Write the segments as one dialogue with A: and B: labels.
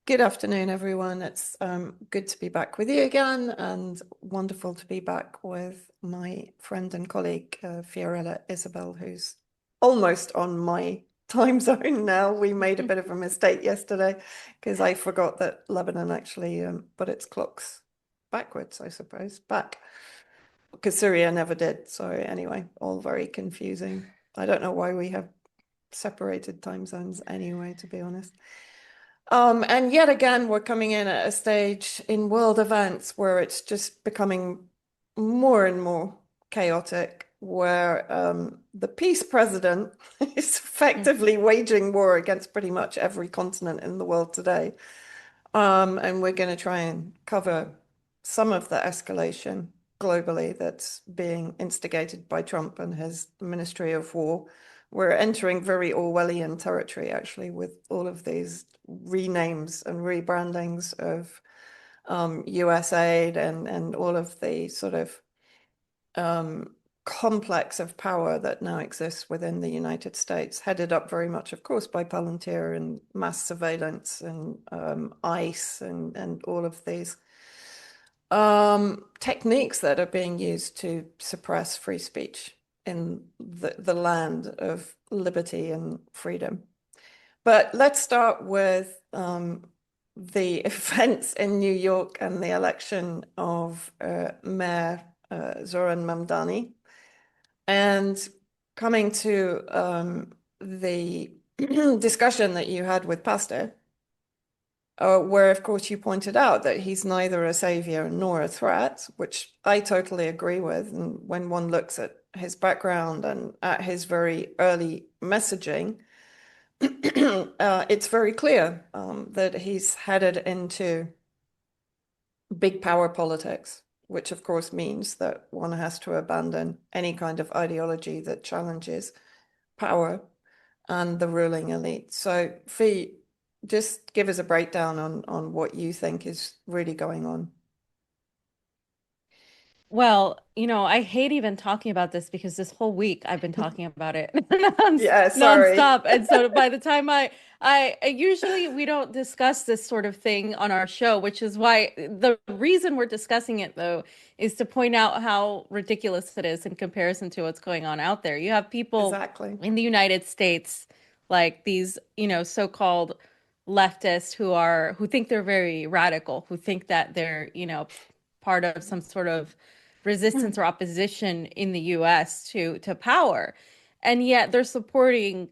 A: Good afternoon, everyone. It's good to be back with you again, and wonderful to be back with my friend and colleague, Fiorella Isabel, who's almost on my time zone now. We made a bit of a mistake yesterday because I forgot that Lebanon actually put its clocks backwards, I suppose, back, because Syria never did. So anyway, all very confusing. I don't know why we have separated time zones anyway, to be honest. And yet again, we're coming in at a stage in world events where it's just becoming more and more chaotic, where the peace president is effectively waging war against pretty much every continent in the world today. And we're going to try and cover some of the escalation globally that's being instigated by Trump and his Ministry of War. We're entering very Orwellian territory, actually, with all of these renames and rebrandings of US aid and all of the sort of complex of power that now exists within the United States, headed up very much, of course, by Palantir and mass surveillance and ICE and all of these techniques that are being used to suppress free speech in the land of liberty and freedom. But let's start with the events in New York and the election of Mayor Zoran Mamdani. And coming to the discussion that you had with Pastor, where, of course, you pointed out that he's neither a savior nor a threat, which I totally agree with. And when one looks at his background and at his very early messaging, it's very clear that he's headed into big power politics, which of course means that one has to abandon any kind of ideology that challenges power and the ruling elite. So, Fee, just give us a breakdown on what you think is really going on.
B: Well, I hate even talking about this because this whole week I've been talking about it
A: Yeah, sorry.
B: nonstop. And so by the time I usually we don't discuss this sort of thing on our show, which is why the reason we're discussing it though is to point out how ridiculous it is in comparison to what's going on out there. You have people
A: Exactly.
B: in the United States like these, so-called leftists who think they're very radical, who think that they're, part of some sort of resistance or opposition in the US to power. And yet they're supporting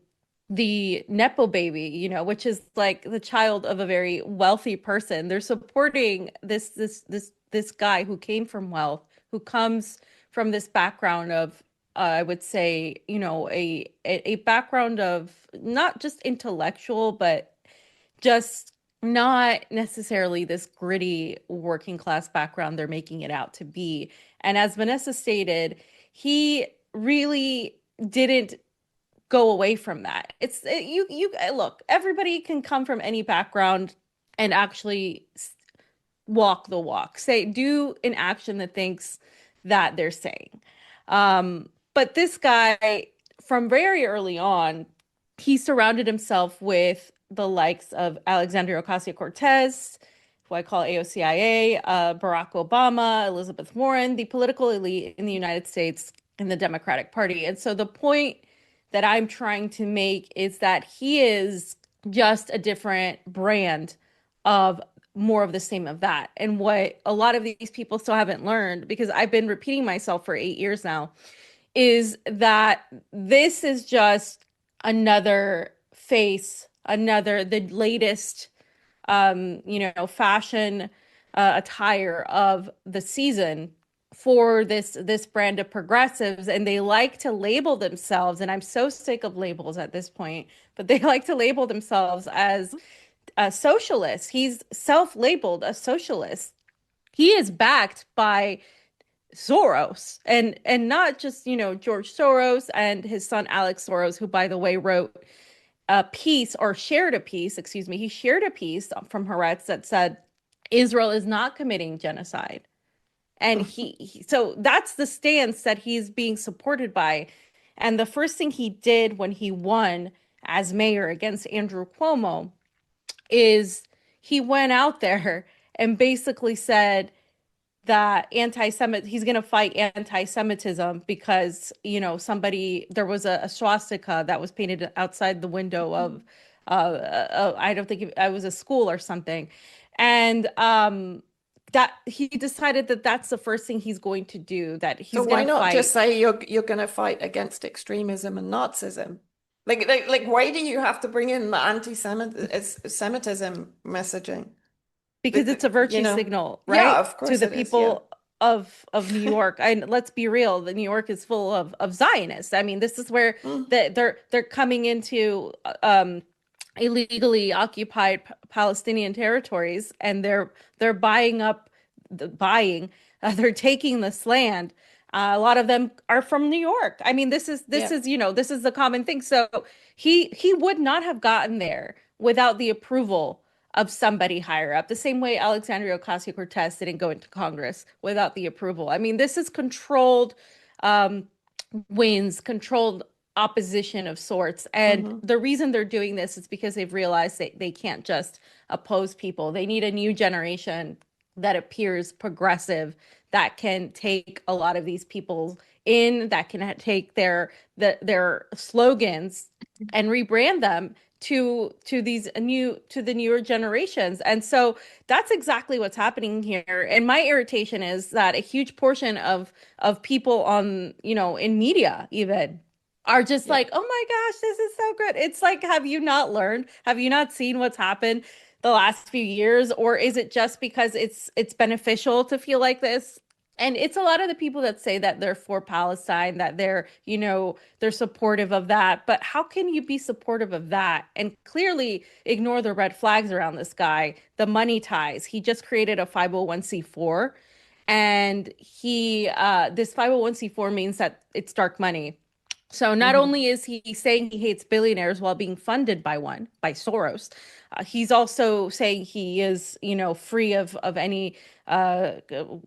B: the Nepo baby, which is like the child of a very wealthy person. They're supporting this guy who came from wealth, who comes from this background of I would say, a background of not just intellectual, but just not necessarily this gritty working class background they're making it out to be. And as Vanessa stated, he really didn't go away from that. You look, everybody can come from any background and actually walk the walk. Say do an action that thinks that they're saying. But this guy from very early on, he surrounded himself with the likes of Alexandria Ocasio-Cortez, who I call AOCIA, Barack Obama, Elizabeth Warren, the political elite in the United States in the Democratic Party. And so the point that I'm trying to make is that he is just a different brand of more of the same of that. And what a lot of these people still haven't learned, because I've been repeating myself for 8 years now, is that this is just another face, the latest, fashion attire of the season for this brand of progressives, and they like to label themselves, and I'm so sick of labels at this point, but they like to label themselves as a socialist. He's self-labeled a socialist. He is backed by Soros, and not just, George Soros and his son Alex Soros, who by the way wrote a piece, or shared a piece, excuse me, he shared a piece from Haaretz that said Israel is not committing genocide. And so that's the stance that he's being supported by. And the first thing he did when he won as mayor against Andrew Cuomo is he went out there and basically said that he's going to fight anti-Semitism because, there was a swastika that was painted outside the window of, I don't think I was a school or something. And that he decided that that's the first thing he's going to do, that
A: So
B: he's going
A: why
B: to
A: not just
B: fight.
A: say you're going to fight against extremism and Nazism? Like, why do you have to bring in the anti-Semitism messaging?
B: Because it's a
A: You
B: virtue
A: know,
B: signal,
A: yeah,
B: right?
A: of
B: To
A: course
B: the
A: it is. Yeah.
B: people of New York. And let's be real, the New York is full of Zionists. I mean, this is where
A: Mm,
B: they're coming into illegally occupied Palestinian territories, and they're buying up the buying they're taking this land. A lot of them are from New York. I mean, this
A: yeah.
B: is this is the common thing. So he would not have gotten there without the approval of somebody higher up. The same way Alexandria Ocasio-Cortez didn't go into Congress without the approval. I mean, this is controlled um, wins, controlled opposition of sorts. And
A: Hmm.
B: the reason they're doing this is because they've realized they can't just oppose people. They need a new generation that appears progressive, that can take a lot of these people in, that can take their slogans and rebrand them to the newer generations. And so that's exactly what's happening here. And my irritation is that a huge portion of people on, in media even are just
A: Yeah.
B: like, oh my gosh, this is so good. It's like, have you not learned? Have you not seen what's happened the last few years? Or is it just because it's beneficial to feel like this? And it's a lot of the people that say that they're for Palestine, that they're supportive of that. But how can you be supportive of that and clearly ignore the red flags around this guy, the money ties? He just created a 501c4, and this 501c4 means that it's dark money. So not
A: Hmm.
B: only is he saying he hates billionaires while being funded by Soros, he's also saying he is, free of any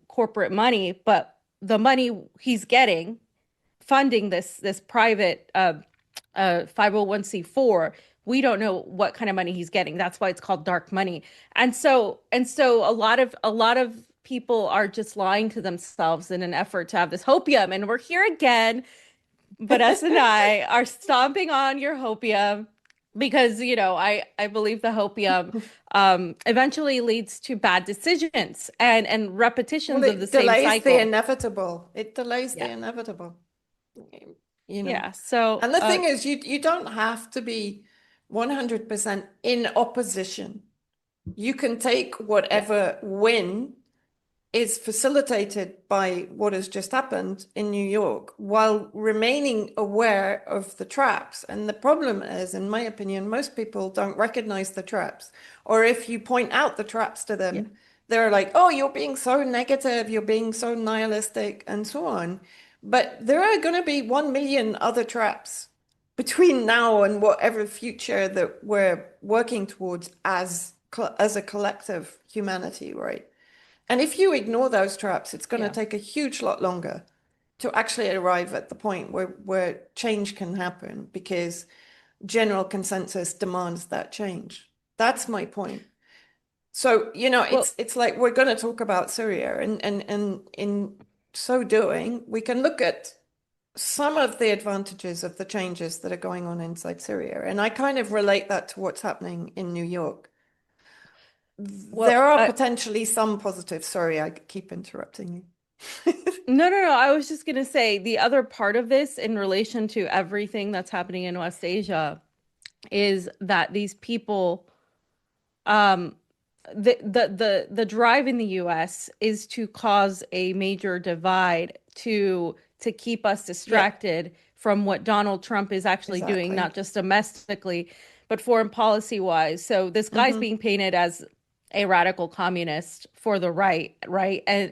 B: corporate money, but the money he's getting funding this private 501c4, we don't know what kind of money he's getting. That's why it's called dark money. And so a lot of people are just lying to themselves in an effort to have this hopium. And we're here again, but us and I are stomping on your hopium because, I believe the hopium eventually leads to bad decisions and
A: Well,
B: repetitions of the
A: it
B: same
A: delays the
B: cycle.
A: inevitable. It delays the
B: Yeah.
A: inevitable, you know.
B: Yeah. So,
A: And the thing is, you don't have to be 100% in opposition. You can take
B: yeah.
A: whatever win is facilitated by what has just happened in New York while remaining aware of the traps. And the problem is, in my opinion, most people don't recognize the traps. Or if you point out the traps to
B: Yeah.
A: them, they're like, oh, you're being so negative, you're being so nihilistic, and so on. But there are going to be 1 million other traps between now and whatever future that we're working towards as a collective humanity, right? And if you ignore those traps, it's going to
B: Yeah.
A: take a huge lot longer to actually arrive at the point where change can happen because general consensus demands that change. That's my point. So,
B: Well,
A: it's like we're going to talk about Syria, and in so doing, we can look at some of the advantages of the changes that are going on inside Syria. And I kind of relate that to what's happening in New York.
B: well,
A: There are potentially some positives. Sorry, I keep interrupting you.
B: no, no, no. I was just gonna say the other part of this in relation to everything that's happening in West Asia is that these people, um, the drive in the US is to cause a major divide to keep us
A: Yeah,
B: distracted from what Donald Trump is actually doing,
A: exactly.
B: not just domestically, but foreign policy wise. So this guy's
A: Hmm.
B: being painted as a radical communist for the right, right? And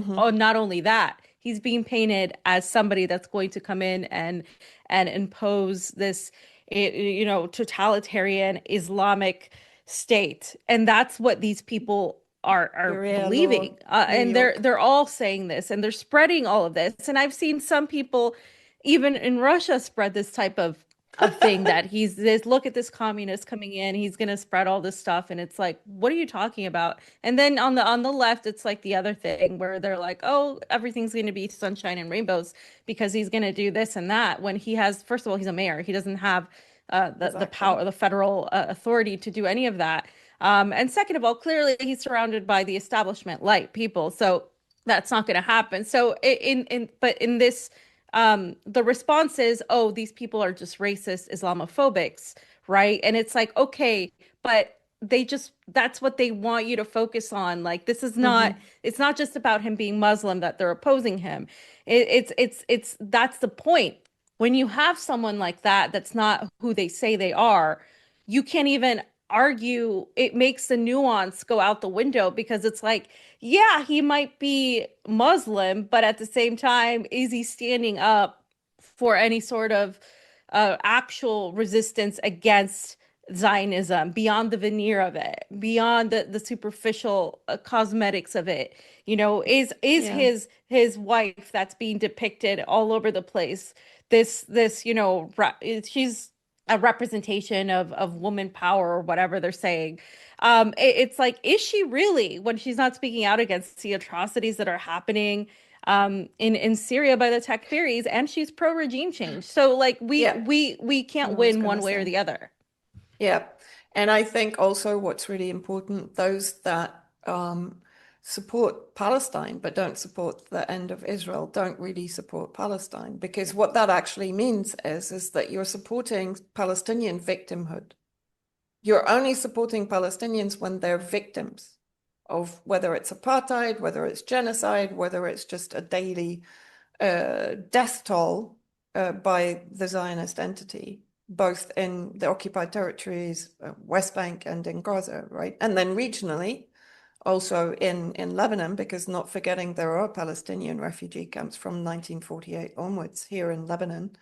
A: Hmm.
B: oh, not only that, he's being painted as somebody that's going to come in and impose this, totalitarian Islamic state. And that's what these people are
A: Sharia law,
B: believing.
A: New
B: And they're
A: York.
B: they're all saying this, and they're spreading all of this. And I've seen some people even in Russia spread this type of a thing that he's this, look at this communist coming in, he's going to spread all this stuff. And it's like, what are you talking about? And then on the left, it's like the other thing where they're like, oh, everything's going to be sunshine and rainbows because he's going to do this and that, when he has, first of all, he's a mayor. He doesn't have the
A: Exactly.
B: power, the federal authority to do any of that. And second of all, clearly he's surrounded by the establishment light people. So that's not going to happen. So but in this, the response is, oh, these people are just racist, Islamophobics, right? And it's like, okay, but they just, that's what they want you to focus on. Like, this is not,
A: Hmm.
B: it's not just about him being Muslim that they're opposing him. That's the point. When you have someone like that, that's not who they say they are, you can't even argue. It makes the nuance go out the window because it's like, yeah, he might be Muslim, but at the same time, is he standing up for any sort of actual resistance against Zionism beyond the veneer of it, beyond the superficial cosmetics of it? You know, is
A: Yeah.
B: his wife that's being depicted all over the place? This she's a representation of woman power or whatever they're saying. It's like, is she really, when she's not speaking out against the atrocities that are happening in Syria by the Takfiris, and she's pro regime change. So like
A: Yeah.
B: we
A: I
B: can't
A: was
B: win
A: going
B: one
A: to
B: way or
A: say.
B: the other.
A: Yeah. And I think also what's really important, those that support Palestine but don't support the end of Israel don't really support Palestine, because what that actually means is that you're supporting Palestinian victimhood. You're only supporting Palestinians when they're victims of whether it's apartheid, whether it's genocide, whether it's just a daily death toll by the Zionist entity, both in the occupied territories, West Bank, and in Gaza, right? And then regionally, also in Lebanon, because not forgetting there are Palestinian refugee camps from 1948 onwards here in Lebanon.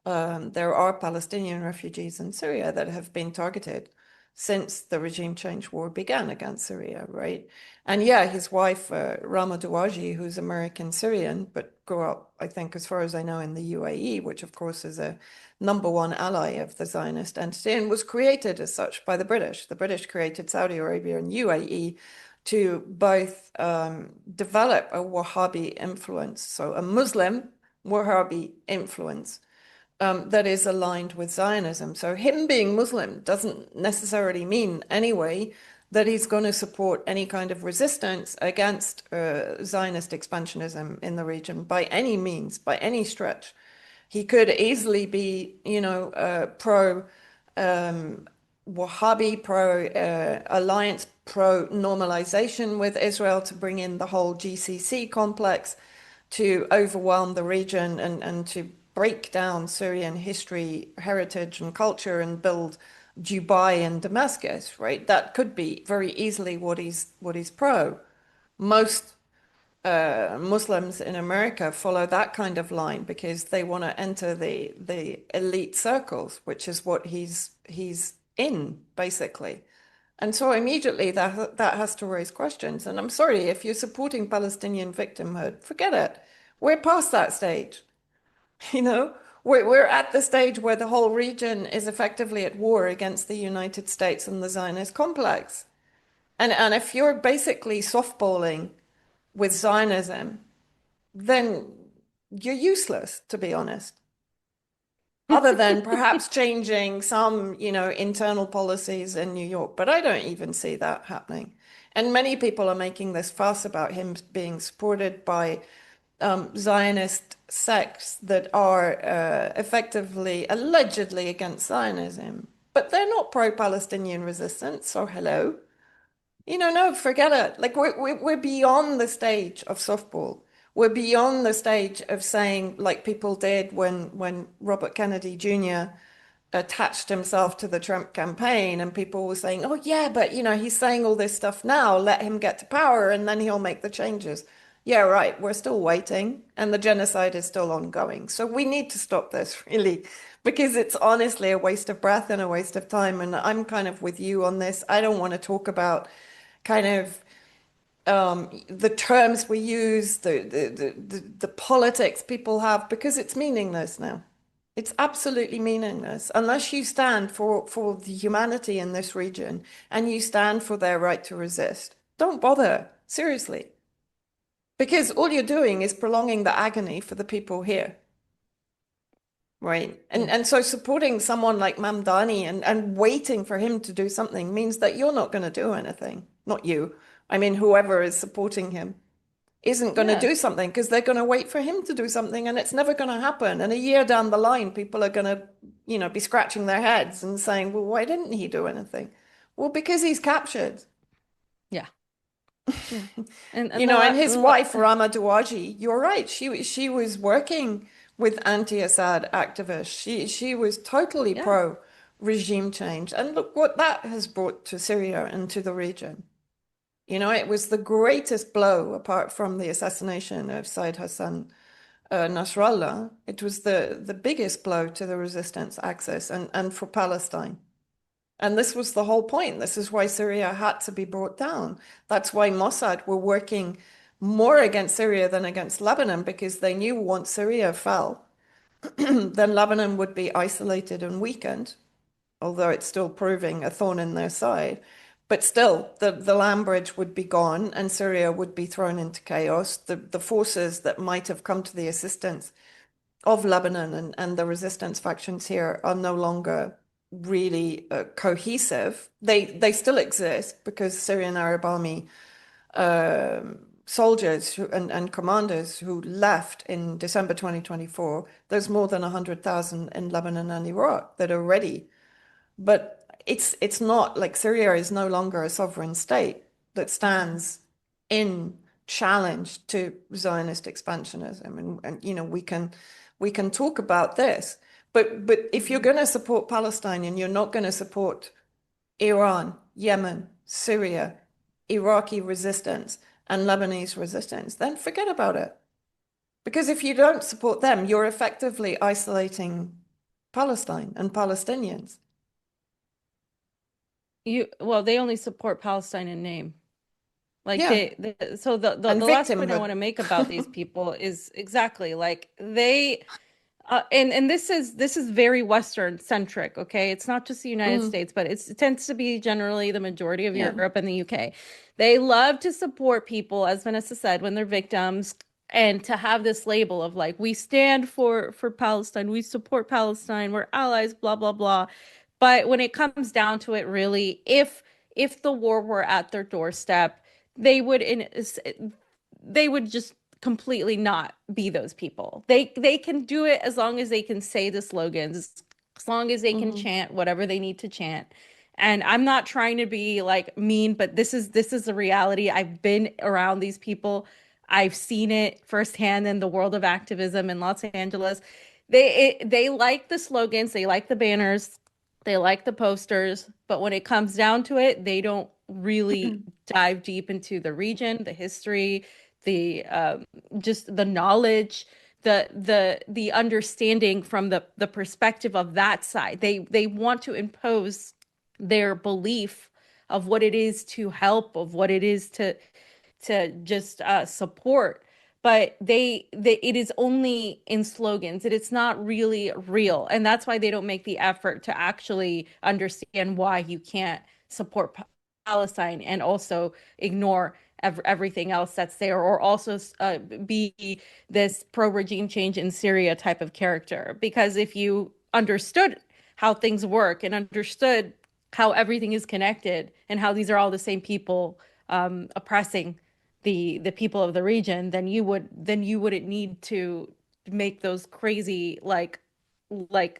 A: There are Palestinian refugees in Syria that have been targeted since the regime change war began against Syria, right? And yeah, his wife, Rama Douaji, who's American Syrian, but grew up, I think, as far as I know, in the UAE, which of course is a number one ally of the Zionist entity and was created as such by the British. The British created Saudi Arabia and UAE to both develop a Wahhabi influence, so a Muslim Wahhabi influence that is aligned with Zionism. So him being Muslim doesn't necessarily mean anyway that he's going to support any kind of resistance against Zionist expansionism in the region by any means, by any stretch. He could easily be, pro Wahhabi, pro alliance, pro normalization with Israel to bring in the whole GCC complex to overwhelm the region and to break down Syrian history, heritage, and culture and build Dubai and Damascus, right? That could be very easily what he's pro. Most Muslims in America follow that kind of line because they want to enter the elite circles, which is what he's in basically. And so immediately that has to raise questions. And I'm sorry, if you're supporting Palestinian victimhood, forget it. We're past that stage. You know, we're at the stage where the whole region is effectively at war against the United States and the Zionist complex. And if you're basically softballing with Zionism, then you're useless, to be honest. Other than perhaps changing some, internal policies in New York. But I don't even see that happening. And many people are making this fuss about him being supported by Zionist sects that are effectively, allegedly against Zionism. But they're not pro-Palestinian resistance, so hello. No, forget it. Like we're beyond the stage of softball. We're beyond the stage of saying, like people did when Robert Kennedy Jr. attached himself to the Trump campaign, and people were saying, "Oh yeah, but he's saying all this stuff now. Let him get to power, and then he'll make the changes." Yeah, right. We're still waiting, and the genocide is still ongoing. So we need to stop this, really, because it's honestly a waste of breath and a waste of time. And I'm kind of with you on this. I don't want to talk about kind of the terms we use, the politics people have, because it's meaningless now. It's absolutely meaningless unless you stand for the humanity in this region and you stand for their right to resist. Don't bother, seriously, because all you're doing is prolonging the agony for the people here. Right.
B: Yeah.
A: And so supporting someone like Mamdani and waiting for him to do something means that you're not going to do anything. Not you. I mean, whoever is supporting him isn't going to
B: Yeah.
A: do something because they're going to wait for him to do something and it's never going to happen. And a year down the line, people are going to, be scratching their heads and saying, well, why didn't he do anything? Well, because he's captured.
B: Yeah. Yeah. And
A: And his wife, Rama Douaji, you're right. She was working with anti-Assad activists. She was totally
B: yeah.
A: pro regime change. And look what that has brought to Syria and to the region. It was the greatest blow apart from the assassination of Said Hassan Nasrallah. It was the biggest blow to the resistance axis and for Palestine. And this was the whole point. This is why Syria had to be brought down. That's why Mossad were working more against Syria than against Lebanon, because they knew once Syria fell, then Lebanon would be isolated and weakened, although it's still proving a thorn in their side. But still, the land bridge would be gone and Syria would be thrown into chaos. The forces that might have come to the assistance of Lebanon and the resistance factions here are no longer really cohesive. They still exist because Syrian Arab Army soldiers and commanders who left in December 2024, there's more than 100,000 in Lebanon and Iraq that are ready. But it's not like Syria is no longer a sovereign state that stands in challenge to Zionist expansionism. And we can talk about this. But if you're going to support Palestine and you're not going to support Iran, Yemen, Syria, Iraqi resistance, and Lebanese resistance, then forget about it. Because if you don't support them, you're effectively isolating Palestine and Palestinians.
B: They only support Palestine in name. Like
A: Yeah,
B: so the
A: and
B: last point I
A: victimhood.
B: want to make about these people is exactly like they and this is very Western centric, okay? It's not just the United
A: Mm,
B: States, but it tends to be generally the majority of
A: yeah.
B: Europe and the UK. They love to support people, as Vanessa said, when they're victims, and to have this label of like, we stand for Palestine, we support Palestine, we're allies, blah blah blah. But when it comes down to it, really, if the war were at their doorstep, they would in they would just completely not be those people. They can do it as long as they can say the slogans, as long as they can
A: Hmm.
B: chant whatever they need to chant. And I'm not trying to be like mean, but this is a reality. I've been around these people. I've seen it firsthand in the world of activism in Los Angeles. They like the slogans, they like the banners, they like the posters, but when it comes down to it, they don't really dive deep into the region, the history, the just the knowledge, the understanding from the perspective of that side. They want to impose their belief of what it is to help, of what it is to just support. But it is only in slogans. It's not really real, and that's why they don't make the effort to actually understand why you can't support Palestine and also ignore everything else that's there, or also be this pro-regime change in Syria type of character. Because if you understood how things work and understood how everything is connected and how these are all the same people oppressing the people of the region, then you wouldn't need to make those crazy like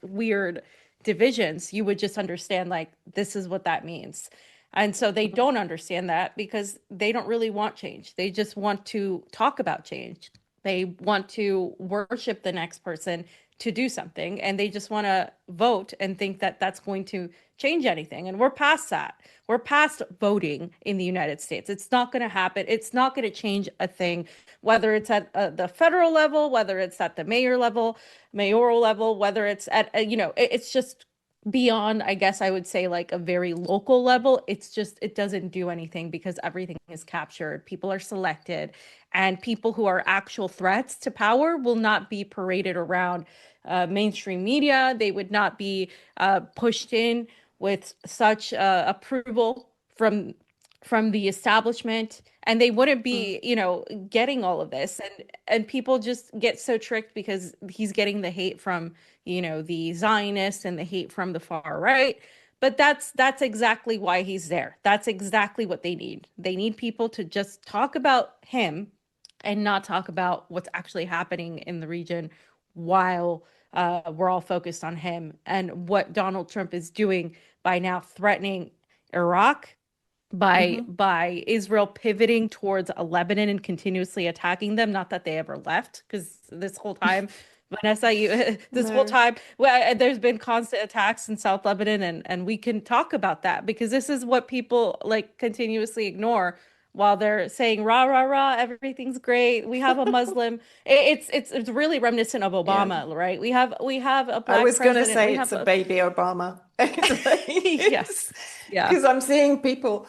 B: weird divisions. You would just understand like this is what that means. And so they don't understand that because they don't really want change. They just want to talk about change. They want to worship the next person to do something, and they just want to vote and think that that's going to change anything. And we're past that. We're past voting in the United States. It's not going to happen. It's not going to change a thing, whether it's at the federal level, whether it's at the mayoral level, whether it's at, it's just beyond, I guess I would say, like a very local level, it's just, it doesn't do anything because everything is captured. People are selected, and people who are actual threats to power will not be paraded around mainstream media. They would not be pushed in with such approval from the establishment, and they wouldn't
A: Mm.
B: be, getting all of this, and people just get so tricked because he's getting the hate from, the Zionists and the hate from the far right. But that's exactly why he's there. That's exactly what they need. They need people to just talk about him and not talk about what's actually happening in the region, while we're all focused on him and what Donald Trump is doing by now threatening Iraq, by
A: Hmm.
B: Israel pivoting towards a Lebanon and continuously attacking them. Not that they ever left, because this whole time, Vanessa, this whole
A: No.
B: time, well, there's been constant attacks in South Lebanon, and we can talk about that because this is what people like continuously ignore while they're saying rah rah rah, everything's great. We have a Muslim. It's really reminiscent of
A: Yeah.
B: Obama, right? We have a
A: I
B: black
A: was going to
B: president.
A: say
B: We
A: it's
B: have
A: a
B: a
A: baby Obama.
B: yes, yeah,
A: Because I'm seeing people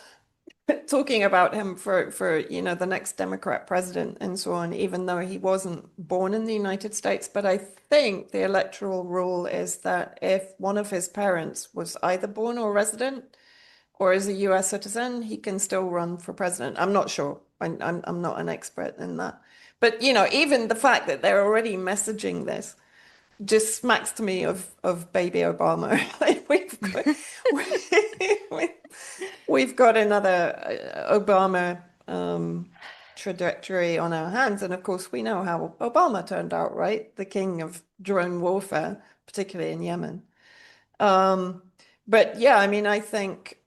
A: talking about him for the next Democrat president and so on, even though he wasn't born in the United States. But I think the electoral rule is that if one of his parents was either born or resident or is a US citizen, he can still run for president. I'm not sure. I'm not an expert in that. But even the fact that they're already messaging this just smacks to me of baby Obama. Like we- we've got another Obama trajectory on our hands, and of course we know how Obama turned out, right? The king of drone warfare, particularly in Yemen. Um, but yeah, I mean, I think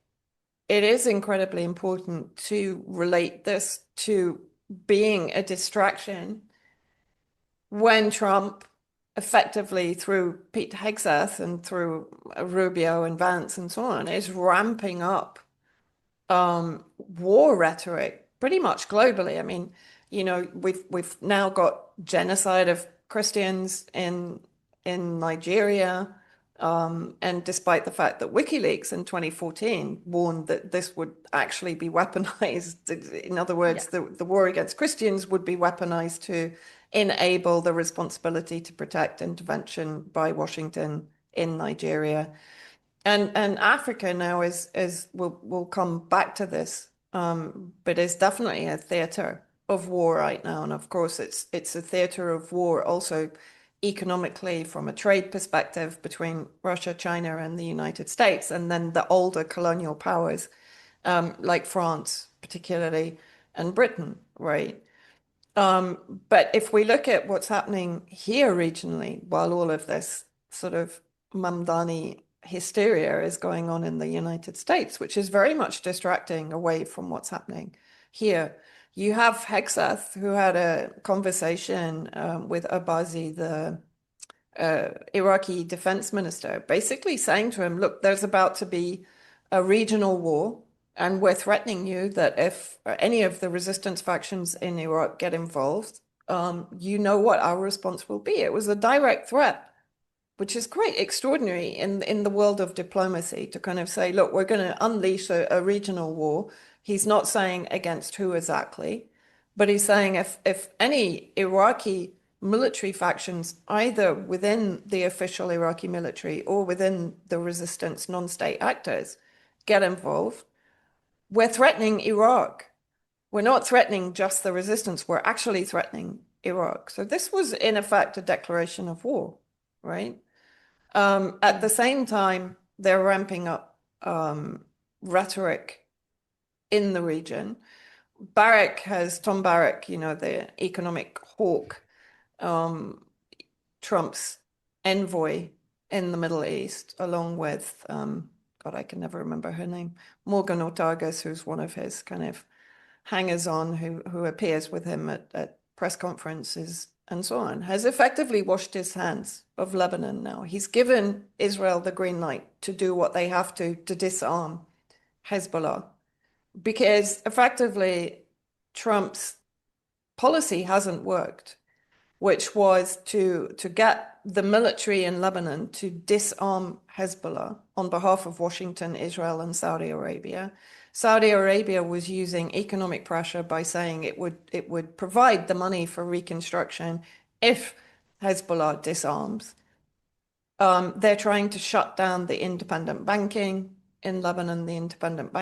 A: it is incredibly important to relate this to being a distraction when Trump effectively through Pete Hegseth and through Rubio and Vance and so on is ramping up war rhetoric pretty much globally. I mean, we've now got genocide of Christians in Nigeria. And despite the fact that WikiLeaks in 2014 warned that this would actually be weaponized, in other words,
B: yes.
A: the war against Christians would be weaponized to enable the responsibility to protect intervention by Washington in Nigeria. And Africa now is will come back to this, but it's definitely a theater of war right now. And of course, it's a theater of war also economically from a trade perspective between Russia, China, and the United States, and then the older colonial powers like France, particularly, and Britain, right? But if we look at what's happening here regionally, while all of this sort of Mamdani hysteria is going on in the United States, which is very much distracting away from what's happening here. You have Hegseth, who had a conversation with Abazi, the Iraqi defense minister, basically saying to him, look, there's about to be a regional war, and we're threatening you that if any of the resistance factions in Iraq get involved, you know what our response will be. It was a direct threat, which is quite extraordinary in the world of diplomacy to kind of say, look, we're going to unleash a regional war. He's not saying against who exactly, but he's saying if any Iraqi military factions, either within the official Iraqi military or within the resistance non-state actors, get involved, we're threatening Iraq. We're not threatening just the resistance, we're actually threatening Iraq. So this was, in effect, a declaration of war, right? At the same time, they're ramping up rhetoric in the region. Tom Barrack, the economic hawk, Trump's envoy in the Middle East, along with, God, I can never remember her name, Morgan Ortagus, who's one of his kind of hangers-on who appears with him at press conferences and so on, has effectively washed his hands of Lebanon now. He's given Israel the green light to do what they have to disarm Hezbollah, because effectively Trump's policy hasn't worked, which was to get the military in Lebanon to disarm Hezbollah on behalf of Washington, Israel, and Saudi Arabia. Saudi Arabia was using economic pressure by saying it would provide the money for reconstruction if Hezbollah disarms. They're trying to shut down the independent banking in Lebanon, the independent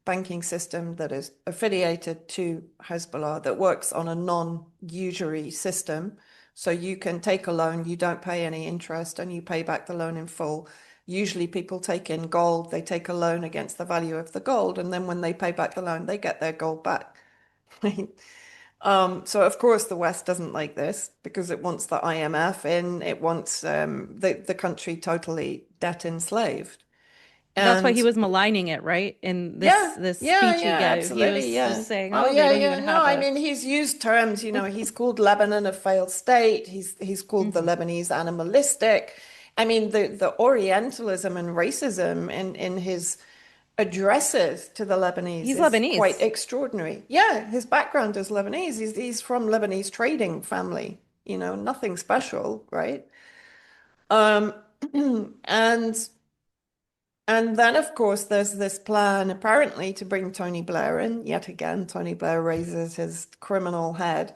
A: banking system that is affiliated to Hezbollah that works on a non-usury system. So you can take a loan, you don't pay any interest, and you pay back the loan in full. Usually people take in gold, they take a loan against the value of the gold, and then when they pay back the loan, they get their gold back. So of course the West doesn't like this because it wants the IMF in, it wants the country totally debt enslaved.
B: That's why
A: And
B: he was maligning it, right? In
A: yeah,
B: this
A: yeah,
B: speech he
A: yeah,
B: gave, he
A: absolutely,
B: was
A: yeah.
B: just saying,
A: Oh
B: "Oh, they
A: yeah,
B: don't
A: yeah.
B: even
A: No,
B: have
A: I
B: a."
A: mean he's used terms, he's called Lebanon a failed state. He's called the
B: Mhm.
A: Lebanese animalistic. I mean the Orientalism and racism in his addresses to the Lebanese
B: He's
A: is quite
B: Lebanese.
A: extraordinary. Yeah, his background is Lebanese. He's from Lebanese trading family, nothing special, right? Um, and and then, of course, there's this plan apparently to bring Tony Blair in. Yet again, Tony Blair raises his criminal head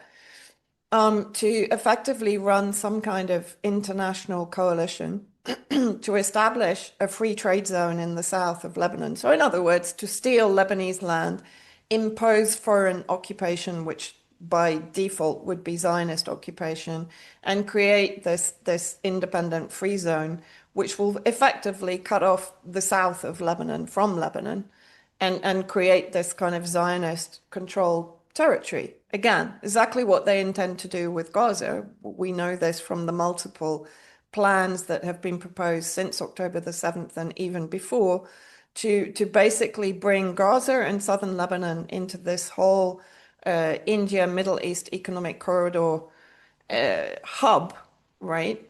A: to effectively run some kind of international coalition to establish a free trade zone in the south of Lebanon. So, in other words, to steal Lebanese land, impose foreign occupation, which by default would be Zionist occupation, and create this independent free zone, which will effectively cut off the south of Lebanon from Lebanon and create this kind of Zionist controlled territory. Again, exactly what they intend to do with Gaza. We know this from the multiple plans that have been proposed since October the 7th and even before to basically bring Gaza and southern Lebanon into this whole India Middle East economic corridor hub, right?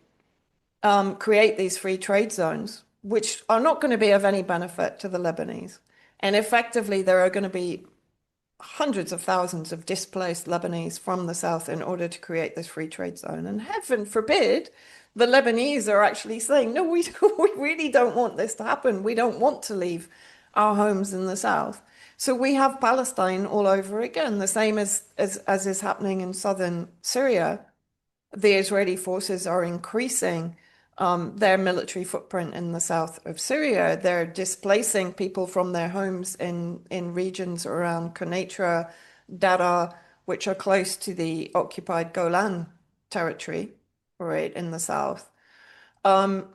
A: Create these free trade zones, which are not going to be of any benefit to the Lebanese. And effectively, there are going to be hundreds of thousands of displaced Lebanese from the south in order to create this free trade zone. And heaven forbid, the Lebanese are actually saying, no, we really don't want this to happen. We don't want to leave our homes in the south. So we have Palestine all over again, the same as is happening in southern Syria. The Israeli forces are increasing their military footprint in the south of Syria. They're displacing people from their homes in regions around Quneitra, Dara, which are close to the occupied Golan territory, right, in the south. Um,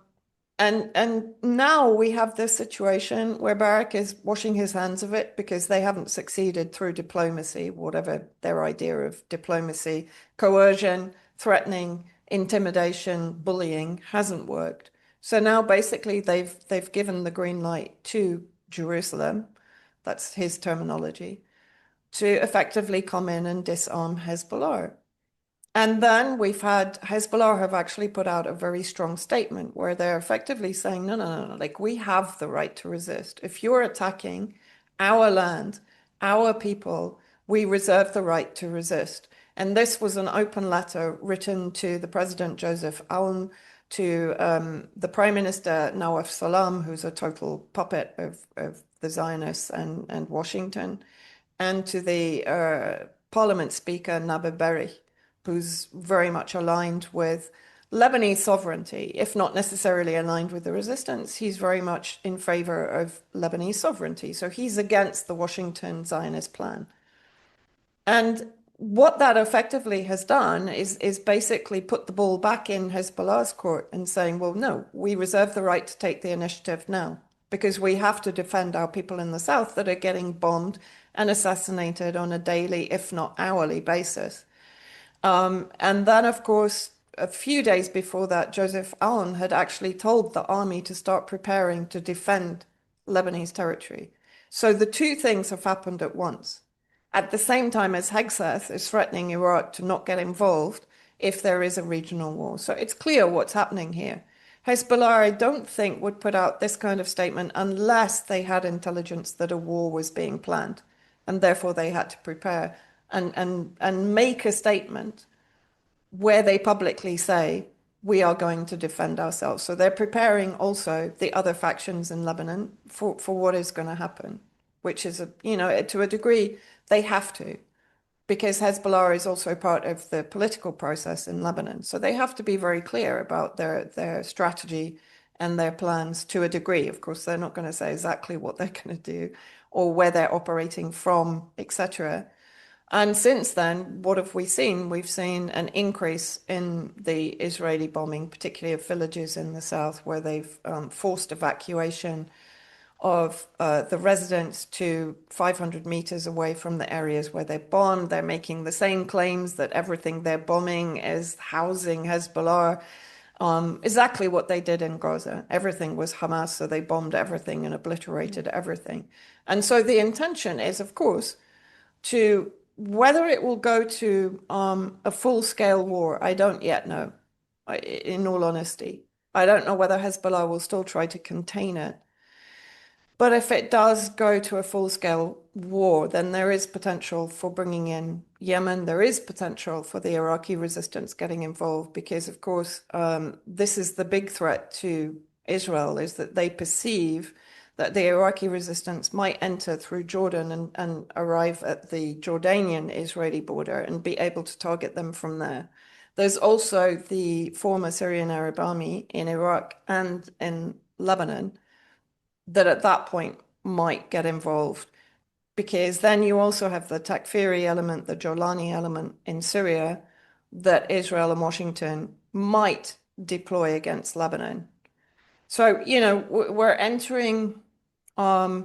A: and now we have this situation where Barak is washing his hands of it because they haven't succeeded through diplomacy, whatever their idea of diplomacy, coercion, threatening, intimidation, bullying hasn't worked. So now basically they've given the green light to Jerusalem, that's his terminology, to effectively come in and disarm Hezbollah. And then we've had Hezbollah have actually put out a very strong statement where they're effectively saying, no, no, no, no, like we have the right to resist. If you're attacking our land, our people, we reserve the right to resist. And this was an open letter written to the President Joseph Aoun, to the Prime Minister Nawaf Salam, who's a total puppet of the Zionists and Washington, and to the Parliament Speaker Nabil Berri, who's very much aligned with Lebanese sovereignty, if not necessarily aligned with the resistance. He's very much in favor of Lebanese sovereignty. So he's against the Washington Zionist plan. And what that effectively has done is basically put the ball back in Hezbollah's court and saying, well, no, we reserve the right to take the initiative now because we have to defend our people in the south that are getting bombed and assassinated on a daily, if not hourly basis. And then, of course, a few days before that, Joseph Aoun had actually told the army to start preparing to defend Lebanese territory. So the two things have happened at once. At the same time as Hegseth is threatening Iraq to not get involved if there is a regional war. So it's clear what's happening here. Hezbollah, I don't think, would put out this kind of statement unless they had intelligence that a war was being planned, and therefore they had to prepare and make a statement where they publicly say we are going to defend ourselves. So they're preparing also the other factions in Lebanon for what is going to happen, which is, to a degree, they have to, because Hezbollah is also part of the political process in Lebanon. So they have to be very clear about their strategy and their plans to a degree. Of course, they're not going to say exactly what they're going to do or where they're operating from, etc. And since then, what have we seen? We've seen an increase in the Israeli bombing, particularly of villages in the south, where they've forced evacuation of the residents to 500 meters away from the areas where they're bombed. They're making the same claims that everything they're bombing is housing Hezbollah. Exactly what they did in Gaza. Everything was Hamas, so they bombed everything and obliterated everything. And so the intention is, of course, to whether it will go to a full-scale war, I don't yet know, in all honesty. I don't know whether Hezbollah will still try to contain it. But if it does go to a full-scale war, then there is potential for bringing in Yemen. There is potential for the Iraqi resistance getting involved because, of course, this is the big threat to Israel, is that they perceive that the Iraqi resistance might enter through Jordan and arrive at the Jordanian-Israeli border and be able to target them from there. There's also the former Syrian Arab Army in Iraq and in Lebanon that at that point might get involved, because then you also have the Takfiri element, the Jolani element in Syria that Israel and Washington might deploy against Lebanon. So, we're entering a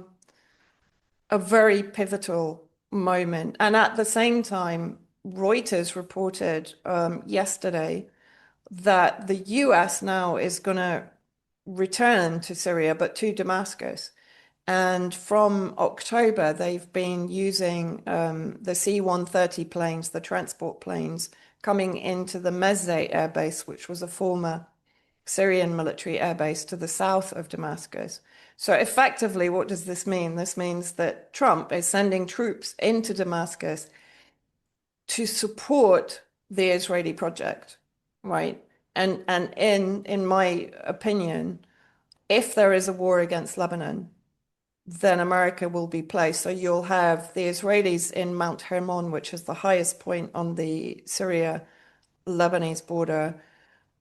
A: very pivotal moment. And at the same time, Reuters reported yesterday that the US now is going to return to Syria, but to Damascus. And from October, they've been using the C-130 planes, the transport planes, coming into the Mezzeh air base, which was a former Syrian military air base to the south of Damascus. So effectively, what does this mean? This means that Trump is sending troops into Damascus to support the Israeli project, right? And in my opinion, if there is a war against Lebanon, then America will be placed. So you'll have the Israelis in Mount Hermon, which is the highest point on the Syria-Lebanese border,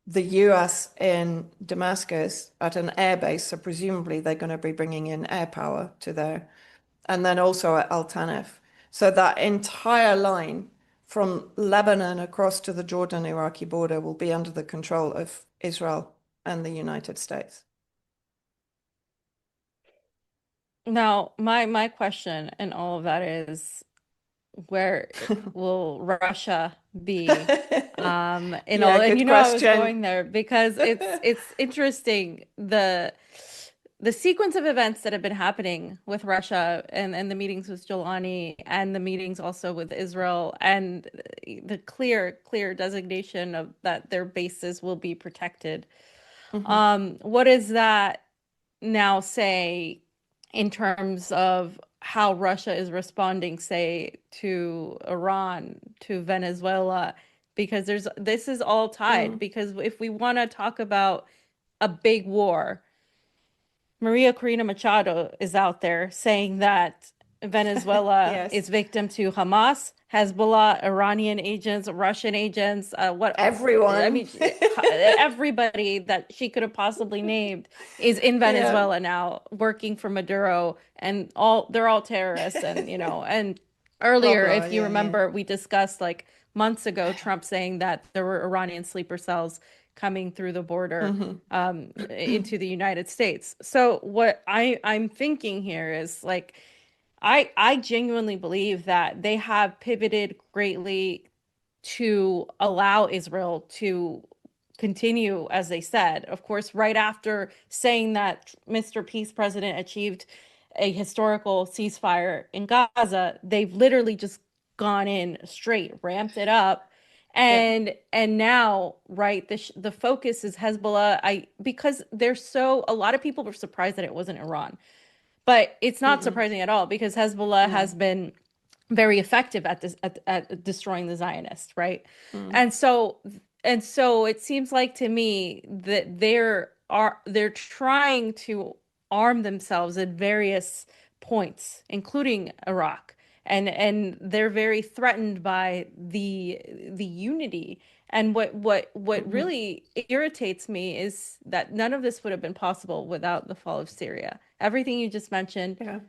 A: the US in Damascus at an air base, so presumably they're going to be bringing in air power to there, and then also at Al Tanif. So that entire line from Lebanon across to the Jordan-Iraqi border will be under the control of Israel and the United States.
B: Now, my question in all of that is, where will Russia be in
A: Yeah,
B: all? And
A: good
B: I was
A: question.
B: going there because it's interesting, the sequence of events that have been happening with Russia and the meetings with Jolani and the meetings also with Israel and the clear designation of that their bases will be protected. What does that now say in terms of how Russia is responding, say, to Iran, to Venezuela? Because this is all tied. Because if we want to talk about a big war, Maria Corina Machado is out there saying that Venezuela
A: Yes.
B: is victim to Hamas, Hezbollah, Iranian agents, Russian agents,
A: Everyone.
B: I mean, everybody that she could have possibly named is in Venezuela now, working for Maduro, and they're all terrorists, and and earlier,
A: Blah, blah,
B: if you
A: yeah.
B: remember, we discussed like months ago, Trump saying that there were Iranian sleeper cells coming through the border into the United States. So what I'm thinking here is like, I genuinely believe that they have pivoted greatly to allow Israel to continue, as they said. Of course, right after saying that Mr. Peace President achieved a historical ceasefire in Gaza, they've literally just gone in straight, ramped it up. And now, right, the focus is Hezbollah. Because a lot of people were surprised that it wasn't Iran. But it's not surprising at all, because Hezbollah has been very effective at destroying the Zionists, right? And so and so it seems like to me that they're trying to arm themselves at various points, including Iraq. And they're very threatened by the unity. And what
A: Mhm.
B: really irritates me is that none of this would have been possible without the fall of Syria. Everything you just mentioned
A: Yeah,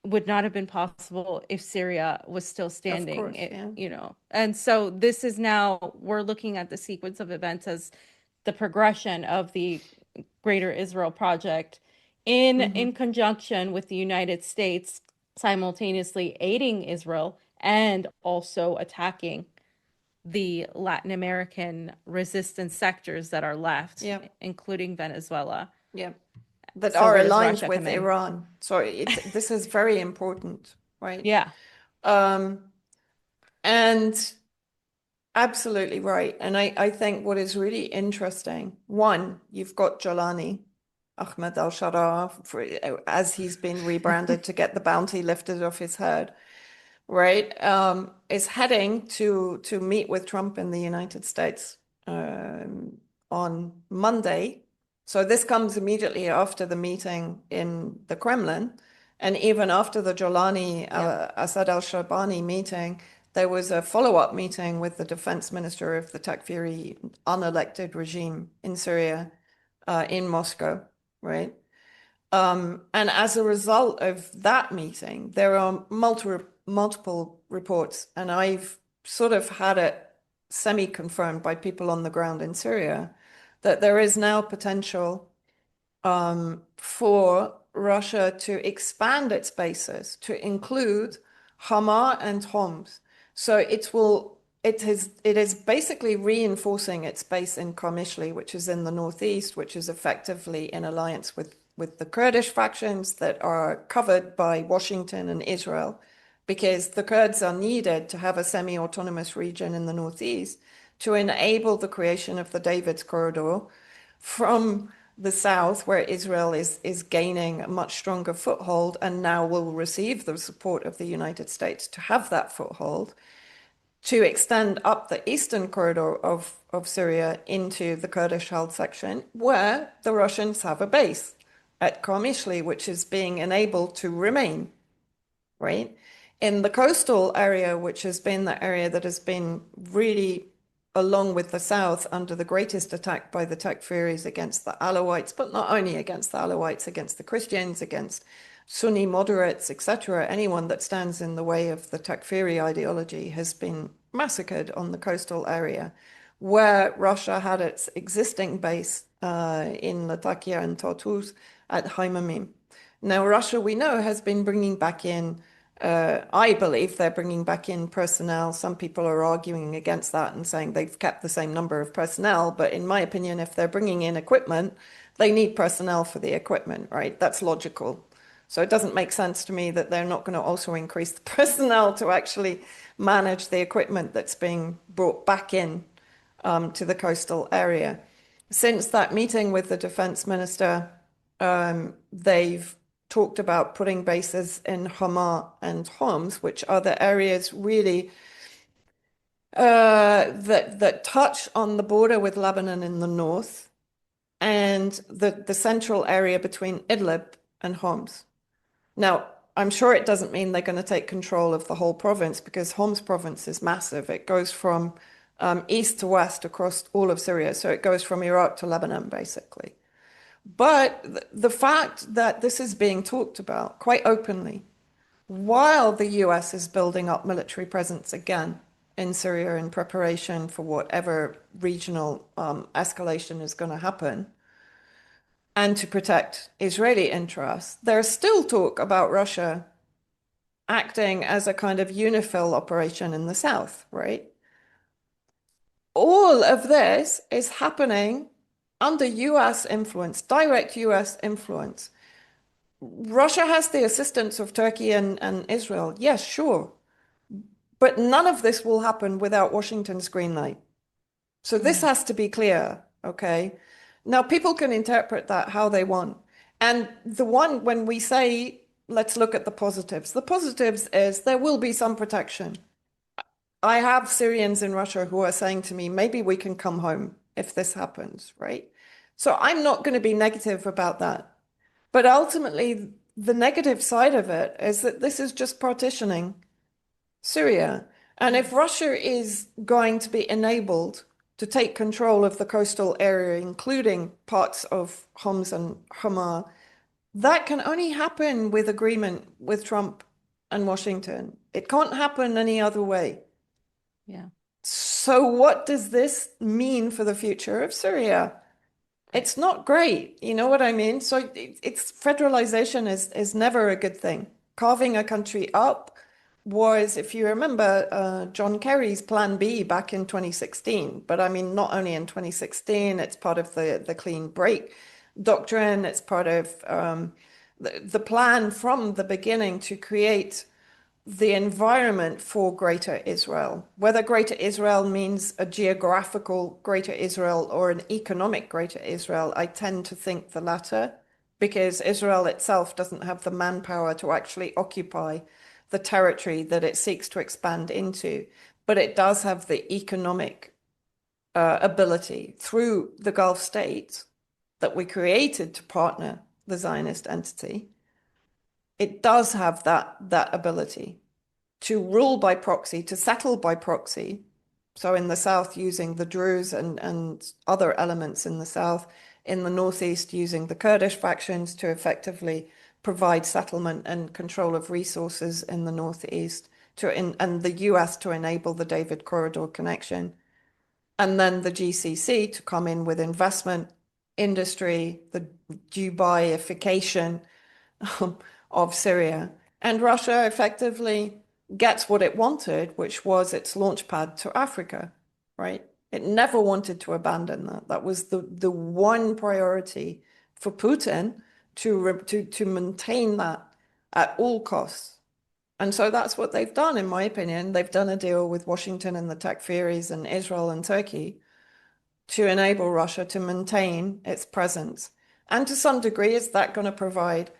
B: would not have been possible if Syria was still
A: of
B: standing,
A: course. Yeah.
B: And so this is now, we're looking at the sequence of events as the progression of the Greater Israel Project in
A: Hmm.
B: conjunction with the United States simultaneously aiding Israel and also attacking the Latin American resistance sectors that are left,
A: Yeah.
B: including Venezuela.
A: Yeah. That
B: So
A: are
B: where does
A: aligned
B: Russia
A: with
B: come in?
A: Iran. So this is very important, right?
B: Yeah.
A: Um, and absolutely right. And I think what is really interesting, one, you've got Jalani, Ahmed al-Sharaa, as he's been rebranded to get the bounty lifted off his head, right? Is heading to meet with Trump in the United States on Monday. So this comes immediately after the meeting in the Kremlin. And even after the Jolani
B: Yep.
A: Assad al-Shabani meeting, there was a follow-up meeting with the defense minister of the Takfiri unelected regime in Syria, in Moscow, right? And as a result of that meeting, there are multiple reports, and I've sort of had it semi-confirmed by people on the ground in Syria that there is now potential for Russia to expand its bases to include Hama and Homs. So it is basically reinforcing its base in Qamishli, which is in the northeast, which is effectively in alliance with the Kurdish factions that are covered by Washington and Israel, because the Kurds are needed to have a semi-autonomous region in the northeast to enable the creation of the David's Corridor from the south, where Israel is gaining a much stronger foothold and now will receive the support of the United States to have that foothold, to extend up the eastern corridor of Syria into the Kurdish-held section, where the Russians have a base at Qamishli, which is being enabled to remain, right? In the coastal area, which has been the area that has been really, along with the south, under the greatest attack by the Takfiris against the Alawites, but not only against the Alawites, against the Christians, against Sunni moderates, etc. Anyone that stands in the way of the Takfiri ideology has been massacred on the coastal area, where Russia had its existing base in Latakia and Tartus at Haimamim. Now, Russia, we know, has been bringing back in, I believe they're bringing back in personnel. Some people are arguing against that and saying they've kept the same number of personnel. But in my opinion, if they're bringing in equipment, they need personnel for the equipment, right? That's logical. So it doesn't make sense to me that they're not going to also increase the personnel to actually manage the equipment that's being brought back in to the coastal area. Since that meeting with the defense minister, they've talked about putting bases in Hama and Homs, which are the areas really that touch on the border with Lebanon in the north, and the central area between Idlib and Homs. Now, I'm sure it doesn't mean they're going to take control of the whole province, because Homs province is massive. It goes from east to west across all of Syria. So it goes from Iraq to Lebanon, basically. But the fact that this is being talked about quite openly while the US is building up military presence again in Syria in preparation for whatever regional escalation is going to happen, and to protect Israeli interests, there's still talk about Russia acting as a kind of UNIFIL operation in the south, right? All of this is happening under US influence, direct US influence. Russia has the assistance of Turkey and Israel. Yes, sure. But none of this will happen without Washington's green light. So this
B: Mm.
A: has to be clear, okay? Now, people can interpret that how they want. And when we say, let's look at the positives is there will be some protection. I have Syrians in Russia who are saying to me, maybe we can come home if this happens, right? So I'm not going to be negative about that. But ultimately, the negative side of it is that this is just partitioning Syria. And if Russia is going to be enabled to take control of the coastal area, including parts of Homs and Hama, that can only happen with agreement with Trump and Washington. It can't happen any other way.
B: Yeah.
A: So, what does this mean for the future of Syria? It's not great. You know what I mean? So, it's federalization is never a good thing. Carving a country up was, if you remember, John Kerry's Plan B back in 2016. But I mean, not only in 2016, it's part of the clean break doctrine. It's part of the plan from the beginning to create the environment for Greater Israel. Whether Greater Israel means a geographical Greater Israel or an economic Greater Israel, I tend to think the latter, because Israel itself doesn't have the manpower to actually occupy the territory that it seeks to expand into. But it does have the economic ability through the Gulf states that we created to partner the Zionist entity. It does have that ability to rule by proxy, to settle by proxy. So in the south, using the Druze and other elements in the south, in the northeast, using the Kurdish factions to effectively provide settlement and control of resources in the northeast, and the US to enable the David Corridor connection, and then the GCC to come in with investment, industry, the Dubaiification of Syria. And Russia effectively gets what it wanted, which was its launchpad to Africa, right? It never wanted to abandon that. That was the one priority for Putin to maintain that at all costs. And so that's what they've done, in my opinion. They've done a deal with Washington and the Takfiris and Israel and Turkey to enable Russia to maintain its presence. And to some degree, is that going to provide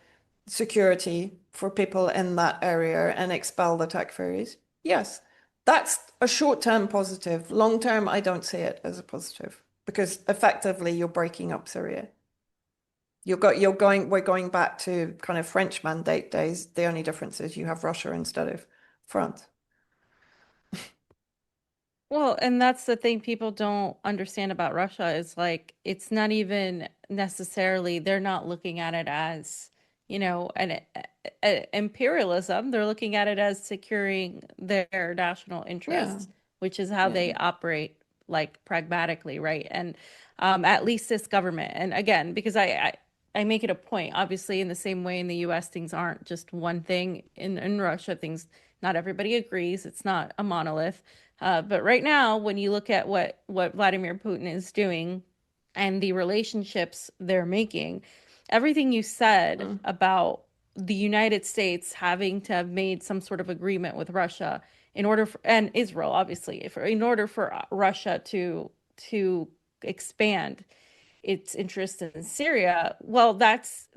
A: security for people in that area and expel the Takfiris? Yes. That's a short-term positive. Long-term, I don't see it as a positive, because effectively you're breaking up Syria. We're going back to kind of French mandate days. The only difference is you have Russia instead of France.
B: Well, and that's the thing people don't understand about Russia is like it's not even necessarily they're not looking at it as, an imperialism. They're looking at it as securing their national
A: Yeah,
B: interests, which is how
A: yeah.
B: they operate like pragmatically, right? And at least this government. And again, because I make it a point, obviously, in the same way in the US, things aren't just one thing. In Russia, things not everybody agrees. It's not a monolith. But right now, when you look at what Vladimir Putin is doing and the relationships they're making, everything you said
A: Mm,
B: about the United States having to have made some sort of agreement with Russia in order for, and Israel, obviously, in order for Russia to expand its interest in Syria, well, that's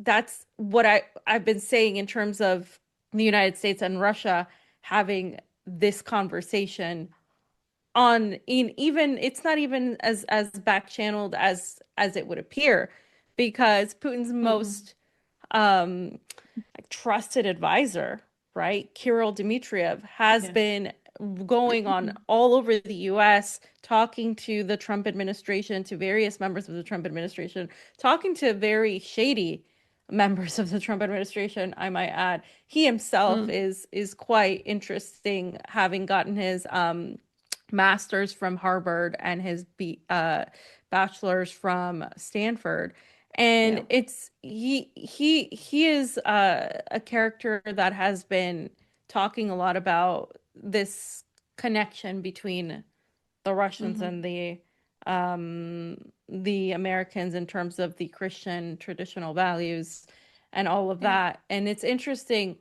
B: what I've been saying in terms of the United States and Russia having this conversation on in even it's not even as back channeled as it would appear because Putin's
A: mm,
B: most um trusted advisor, right? Kirill Dmtriev has
A: yes.
B: been going on all over the US, talking to the Trump administration, to various members of the Trump administration, talking to very shady members of the Trump administration, I might add. He himself
A: Mm,
B: is quite interesting, having gotten his master's from Harvard and his bachelor's from Stanford. And
A: yeah.
B: it's he is a character that has been talking a lot about this connection between the Russians
A: Hmm.
B: and the Americans in terms of the Christian traditional values and all of
A: Yeah.
B: that. And it's interesting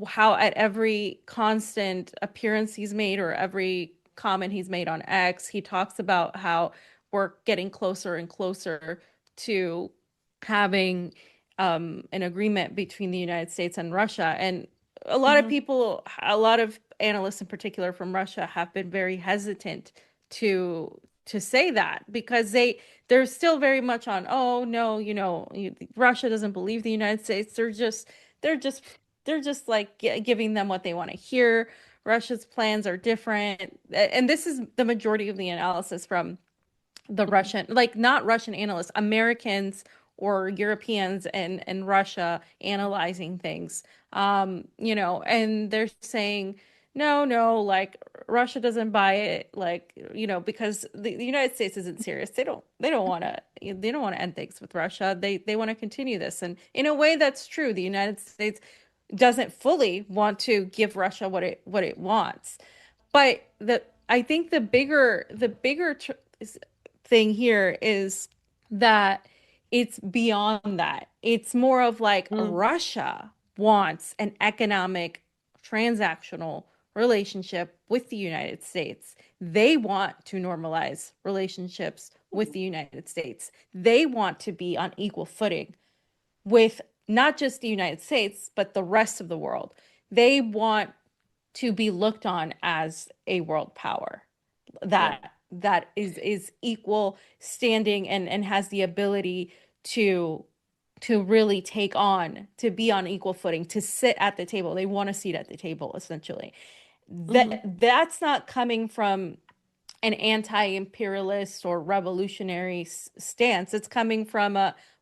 B: how at every constant appearance he's made or every comment he's made on X, he talks about how we're getting closer and closer to having an agreement between the United States and Russia. And a lot of
A: Hmm.
B: people, a lot of analysts in particular from Russia have been very hesitant to say that, because they're still very much on, oh no, Russia doesn't believe the United States. They're just they're just like giving them what they want to hear. Russia's plans are different. And this is the majority of the analysis from the Russian, like not Russian analysts, Americans or Europeans and Russia analyzing things. And they're saying, no, like Russia doesn't buy it, like, because the United States isn't serious. They don't want to end things with Russia. They want to continue this. And in a way that's true. The United States doesn't fully want to give Russia what it wants. But I think the bigger thing here is that it's beyond that. It's more of like Russia wants an economic transactional relationship with the United States. They want to normalize relationships with the United States. They want to be on equal footing with not just the United States, but the rest of the world. They want to be looked on as a world power that is equal standing and has the ability to really to be on equal footing, to sit at the table. They want a seat at the table, essentially. That's not coming from an anti-imperialist or revolutionary stance. It's coming from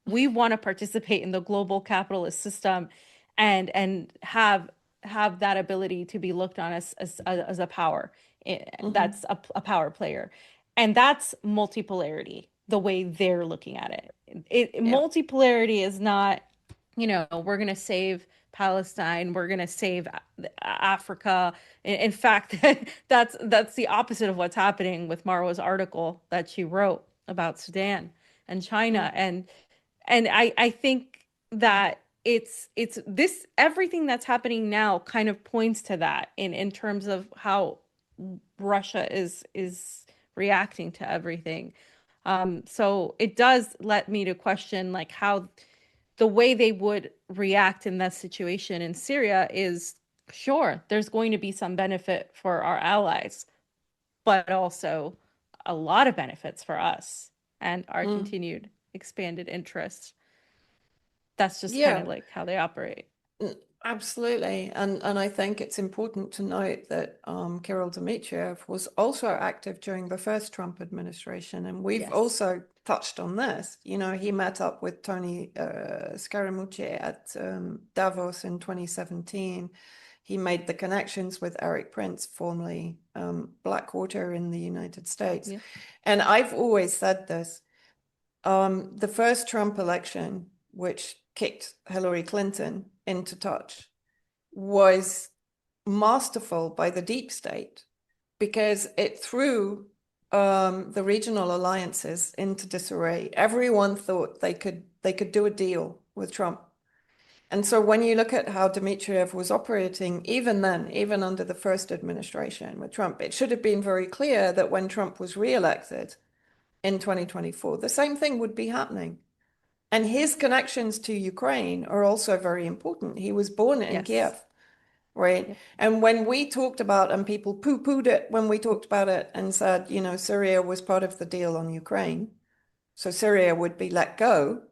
B: we want to participate in the global capitalist system and have that ability to be looked on as a power. That's a power player. And that's multipolarity, the way they're looking at it. Multipolarity is not, we're going to save Palestine, we're going to save Africa. In fact, that's the opposite of what's happening with Marwa's article that she wrote about Sudan and China. And I think that it's this, everything that's happening now kind of points to that in terms of how Russia is reacting to everything. So it does let me to question like how the way they would react in that situation in Syria is, sure, there's going to be some benefit for our allies, but also a lot of benefits for us and our continued expanded interests. That's just kind of like how they operate.
A: Absolutely. And I think it's important to note that Kirill Dmtriev was also active during the first Trump administration. And we've also touched on this. He met up with Tony Scaramucci at Davos in 2017. He made the connections with Eric Prince, formerly Blackwater in the United States. Yeah. And I've always said this. The first Trump election, which kicked Hillary Clinton into touch, was masterful by the deep state because it threw the regional alliances into disarray. Everyone thought they could do a deal with Trump. And so when you look at how Dmtriev was operating, even then, even under the first administration with Trump, it should have been very clear that when Trump was reelected in 2024, the same thing would be happening. And his connections to Ukraine are also very important. He was born in Kiev, right? Yep. And when we talked about, and people poo-pooed it when we talked about it and said, Syria was part of the deal on Ukraine. So Syria would be let go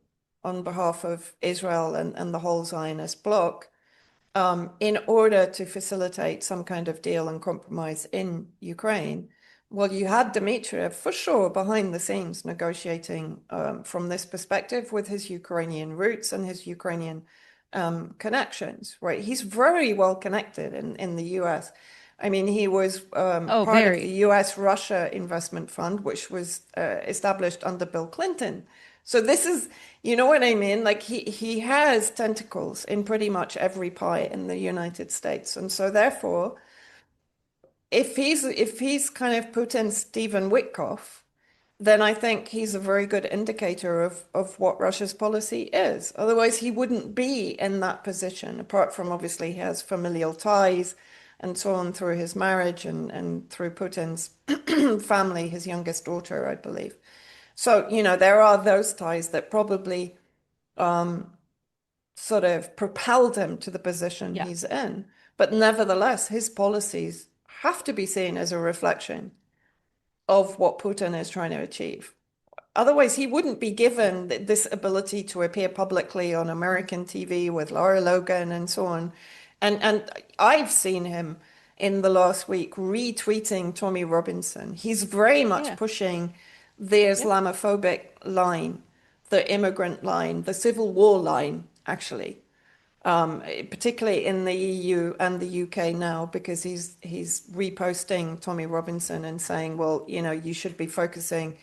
A: on behalf of Israel and the whole Zionist bloc in order to facilitate some kind of deal and compromise in Ukraine. Well, you had Dmtriev for sure behind the scenes negotiating from this perspective with his Ukrainian roots and his Ukrainian connections, right? He's very well connected in the US. I mean, he was part of the US-Russia Investment Fund, which was established under Bill Clinton. So this is, you know what I mean? Like he has tentacles in pretty much every pie in the United States. And so therefore, if he's kind of Putin's Stephen Witkoff, then I think he's a very good indicator of what Russia's policy is. Otherwise, he wouldn't be in that position, apart from obviously he has familial ties and so on through his marriage and through Putin's family, his youngest daughter, I believe. So, there are those ties that probably sort of propelled him to the position he's in. But nevertheless, his policies have to be seen as a reflection of what Putin is trying to achieve. Otherwise, he wouldn't be given this ability to appear publicly on American TV with Lara Logan and so on. And I've seen him in the last week retweeting Tommy Robinson. He's very much
B: Yeah.
A: pushing the
B: Yep.
A: Islamophobic line, the immigrant line, the civil war line, actually, particularly in the EU and the UK now, because he's reposting Tommy Robinson and saying, well, you should be focusing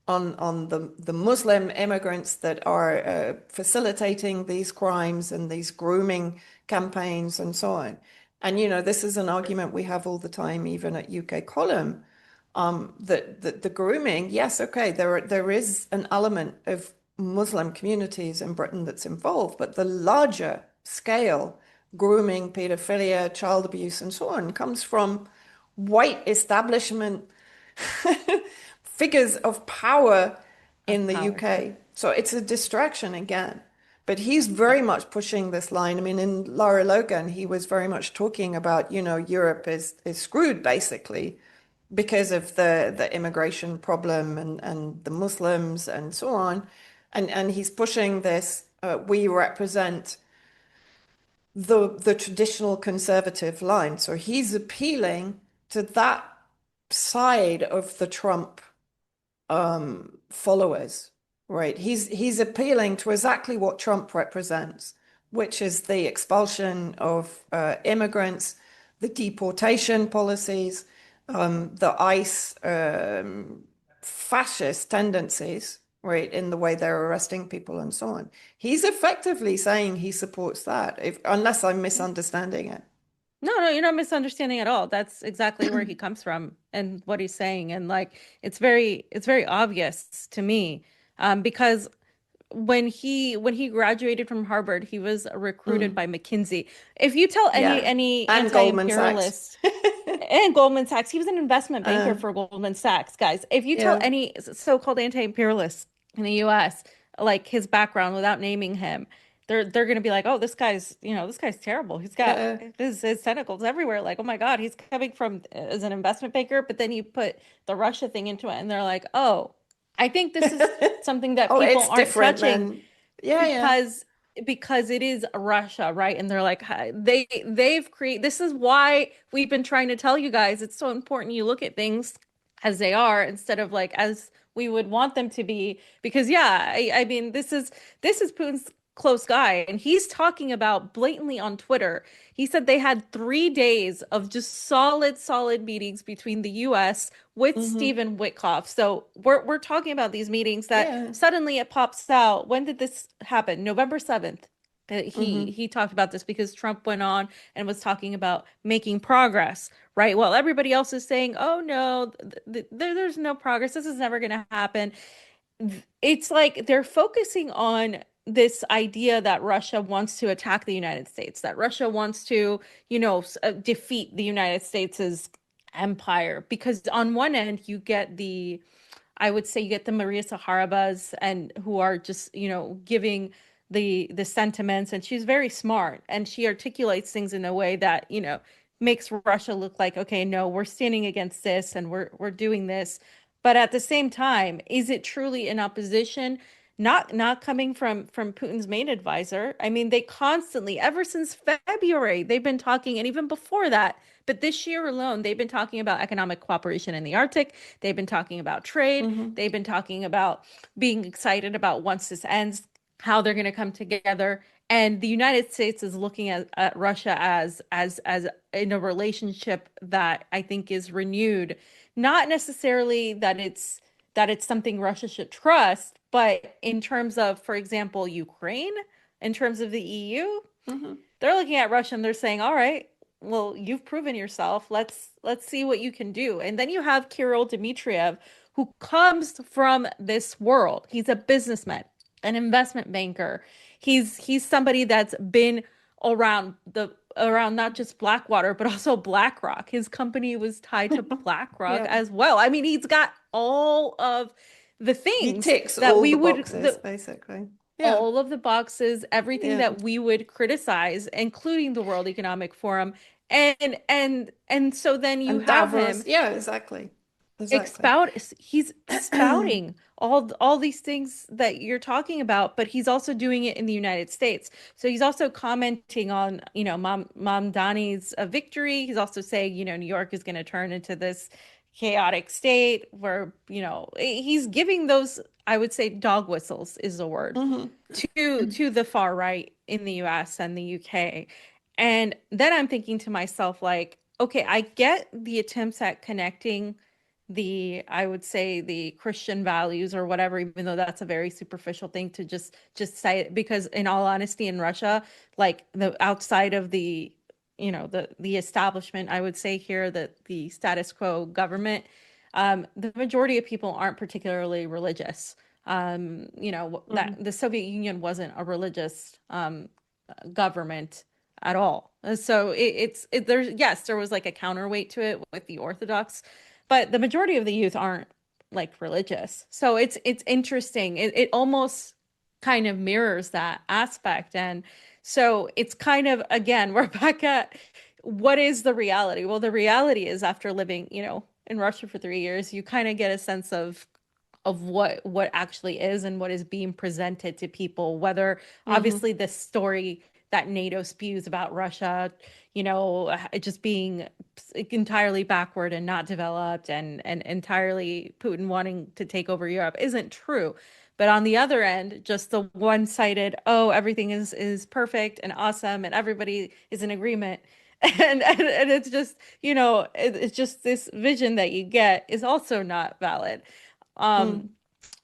A: on the Muslim immigrants that are facilitating these crimes and these grooming campaigns and so on. And this is an argument we have all the time, even at UK Column, that the grooming, yes, okay, there is an element of Muslim communities in Britain that's involved, but the larger scale grooming, pedophilia, child abuse, and so on comes from white establishment figures of power in
B: Of
A: the
B: power.
A: UK. So it's a distraction again. But he's very much pushing this line. I mean, in Lara Logan, he was very much talking about, Europe is screwed basically because of the immigration problem and the Muslims and so on. And he's pushing this, we represent the traditional conservative line. So he's appealing to that side of the Trump followers, right? He's appealing to exactly what Trump represents, which is the expulsion of immigrants, the deportation policies, the ICE fascist tendencies, right, in the way they're arresting people and so on. He's effectively saying he supports that, unless I'm misunderstanding it.
B: No, no, you're not misunderstanding at all. That's exactly where he comes from and what he's saying. And like it's very obvious to me. Because when he graduated from Harvard, he was recruited
A: Mm,
B: by McKinsey. If you tell
A: yeah.
B: any
A: And Goldman Sachs.
B: anti-imperialist and Goldman Sachs, he was an investment banker
A: Uh,
B: for Goldman Sachs, guys. If you tell
A: yeah.
B: any so-called anti-imperialist in the US, like his background without naming him, they're gonna be like, oh, this guy's, this guy's terrible. He's got
A: Uh,
B: his tentacles everywhere. Like, oh my God, he's coming from as an investment banker, but then you put the Russia thing into it, and they're like, oh, I think this is something that
A: oh,
B: people
A: it's
B: aren't
A: different
B: touching
A: than, yeah, yeah.
B: because it is Russia, right? And they're like, they've created, this is why we've been trying to tell you guys it's so important you look at things as they are instead of like as we would want them to be. Because yeah, I mean, this is Putin's close guy, and he's talking about blatantly on Twitter. He said they had 3 days of just solid meetings between the US with
A: Hmm.
B: Stephen Witkoff. So we're talking about these meetings that
A: Yeah.
B: suddenly it pops out. When did this happen? November 7th. He
A: Hmm.
B: he talked about this because Trump went on and was talking about making progress, right? While everybody else is saying, "Oh no, there's no progress. This is never going to happen." It's like they're focusing on this idea that Russia wants to attack the United States, that Russia wants to, defeat the United States' empire. Because on one end, you get I would say you get the Maria Saharabas and who are just, giving the sentiments, and she's very smart and she articulates things in a way that, makes Russia look like, okay, no, we're standing against this and we're doing this. But at the same time, is it truly an opposition? Not coming from Putin's main advisor. I mean, they constantly, ever since February, they've been talking, and even before that, but this year alone, they've been talking about economic cooperation in the Arctic. They've been talking about trade.
A: Hmm.
B: They've been talking about being excited about once this ends, how they're going to come together. And the United States is looking at Russia as in a relationship that I think is renewed. Not necessarily that it's something Russia should trust, but in terms of, for example, Ukraine, in terms of the EU,
A: Hmm.
B: they're looking at Russia and they're saying, "All right, well, you've proven yourself. Let's see what you can do." And then you have Kirill Dmtriev, who comes from this world. He's a businessman, an investment banker. He's somebody that's been around not just Blackwater, but also BlackRock. His company was tied to BlackRock
A: Yeah.
B: as well. I mean, he's got all of the
A: He
B: things
A: ticks
B: that
A: all
B: we
A: the
B: would
A: boxes, basically. Yeah.
B: all of the boxes, everything
A: Yeah.
B: that we would criticize, including the World Economic Forum. And so then you
A: And
B: have
A: Davos,
B: him
A: yeah, exactly. Exactly.
B: expound he's spouting all these things that you're talking about, but he's also doing it in the United States. So he's also commenting on, Mamdani's victory. He's also saying, New York is going to turn into this chaotic state where, he's giving those, I would say, dog whistles is the word
A: Hmm.
B: to the far right in the US and the UK. And then I'm thinking to myself, like, okay, I get the attempts at connecting I would say the Christian values or whatever, even though that's a very superficial thing to just say it, because in all honesty, in Russia, like the outside of the establishment, I would say here that the status quo government, the majority of people aren't particularly religious. That
A: Hmm.
B: the Soviet Union wasn't a religious government at all. So there's, yes, there was like a counterweight to it with the Orthodox, but the majority of the youth aren't like religious. So it's interesting. It almost kind of mirrors that aspect. And so it's kind of, again, we're back at what is the reality? Well, the reality is after living, in Russia for 3 years, you kind of get a sense of what actually is and what is being presented to people, whether
A: Hmm.
B: obviously this story that NATO spews about Russia, it just being entirely backward and not developed, and entirely Putin wanting to take over Europe isn't true. But on the other end, just the one-sided, oh, everything is perfect and awesome and everybody is in agreement. And it's just, it's just this vision that you get is also not valid. Um,
A: Mm.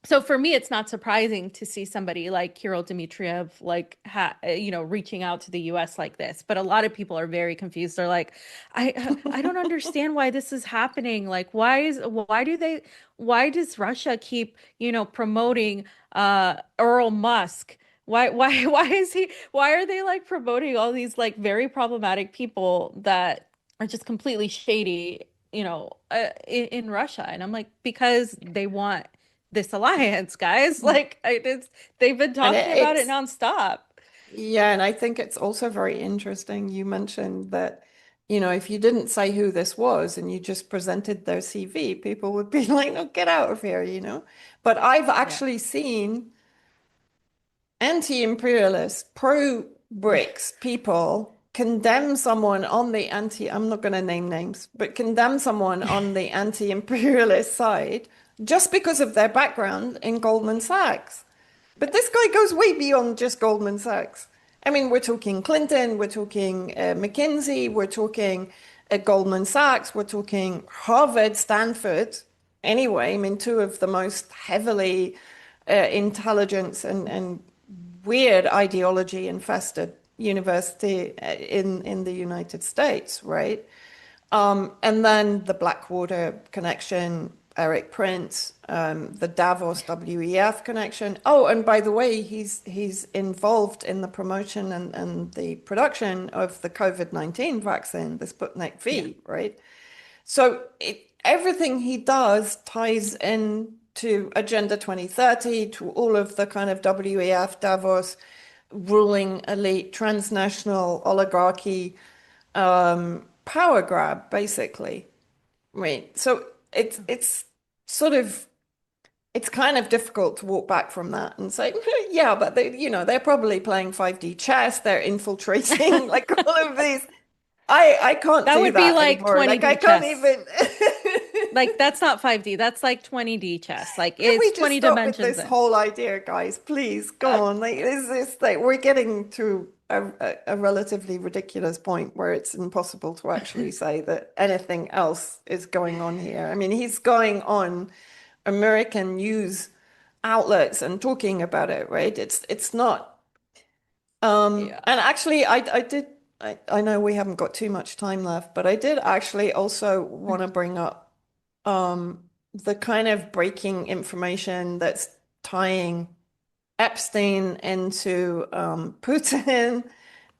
B: so for me, it's not surprising to see somebody like Kirill Dmtriev, like reaching out to the U.S. like this. But a lot of people are very confused. They're like, I don't understand why this is happening. Like, why does Russia keep, promoting Earl Musk? Why are they like promoting all these like very problematic people that are just completely shady, in Russia? And I'm like, because they want this alliance, guys. Like they've been
A: And
B: talking about it
A: it's,
B: nonstop.
A: yeah, and I think it's also very interesting. You mentioned that, if you didn't say who this was and you just presented their CV, people would be like, no, get out of here. But I've
B: Yeah.
A: actually seen anti-imperialist, pro-BRICS people condemn someone on the I'm not going to name names, but condemn someone on the anti-imperialist side just because of their background in Goldman Sachs. But this guy goes way beyond just Goldman Sachs. I mean, we're talking Clinton, we're talking McKinsey, we're talking Goldman Sachs, we're talking Harvard, Stanford. Anyway, I mean, two of the most heavily intelligence and weird ideology infested university in the United States, right? And then the Blackwater connection, Eric Prince, the Davos WEF connection. Oh, and by the way, he's involved in the promotion and the production of the COVID-19 vaccine, the Sputnik
B: Yeah.
A: V, right? So everything he does ties in to Agenda 2030, to all of the kind of WEF, Davos, ruling elite, transnational oligarchy, power grab, basically. Right. So it's sort of it's kind of difficult to walk back from that and say, yeah, but they're probably playing 5D chess, they're infiltrating like all of these. I can't
B: That
A: do
B: would be
A: that
B: like
A: anymore. Like I
B: 20D
A: can't
B: chess.
A: even.
B: Like that's not 5D. That's like 20D chess. Like
A: Can
B: it's
A: we just
B: 20
A: stop with
B: dimensions
A: this
B: in.
A: whole idea, guys? Please, come on. Like, is this like we're getting to a relatively ridiculous point where it's impossible to actually say that anything else is going on here. I mean, he's going on American news outlets and talking about it, right? It's not.
B: Yeah.
A: And actually, I did. I know we haven't got too much time left, but I did actually also want to bring up the kind of breaking information that's tying Epstein into Putin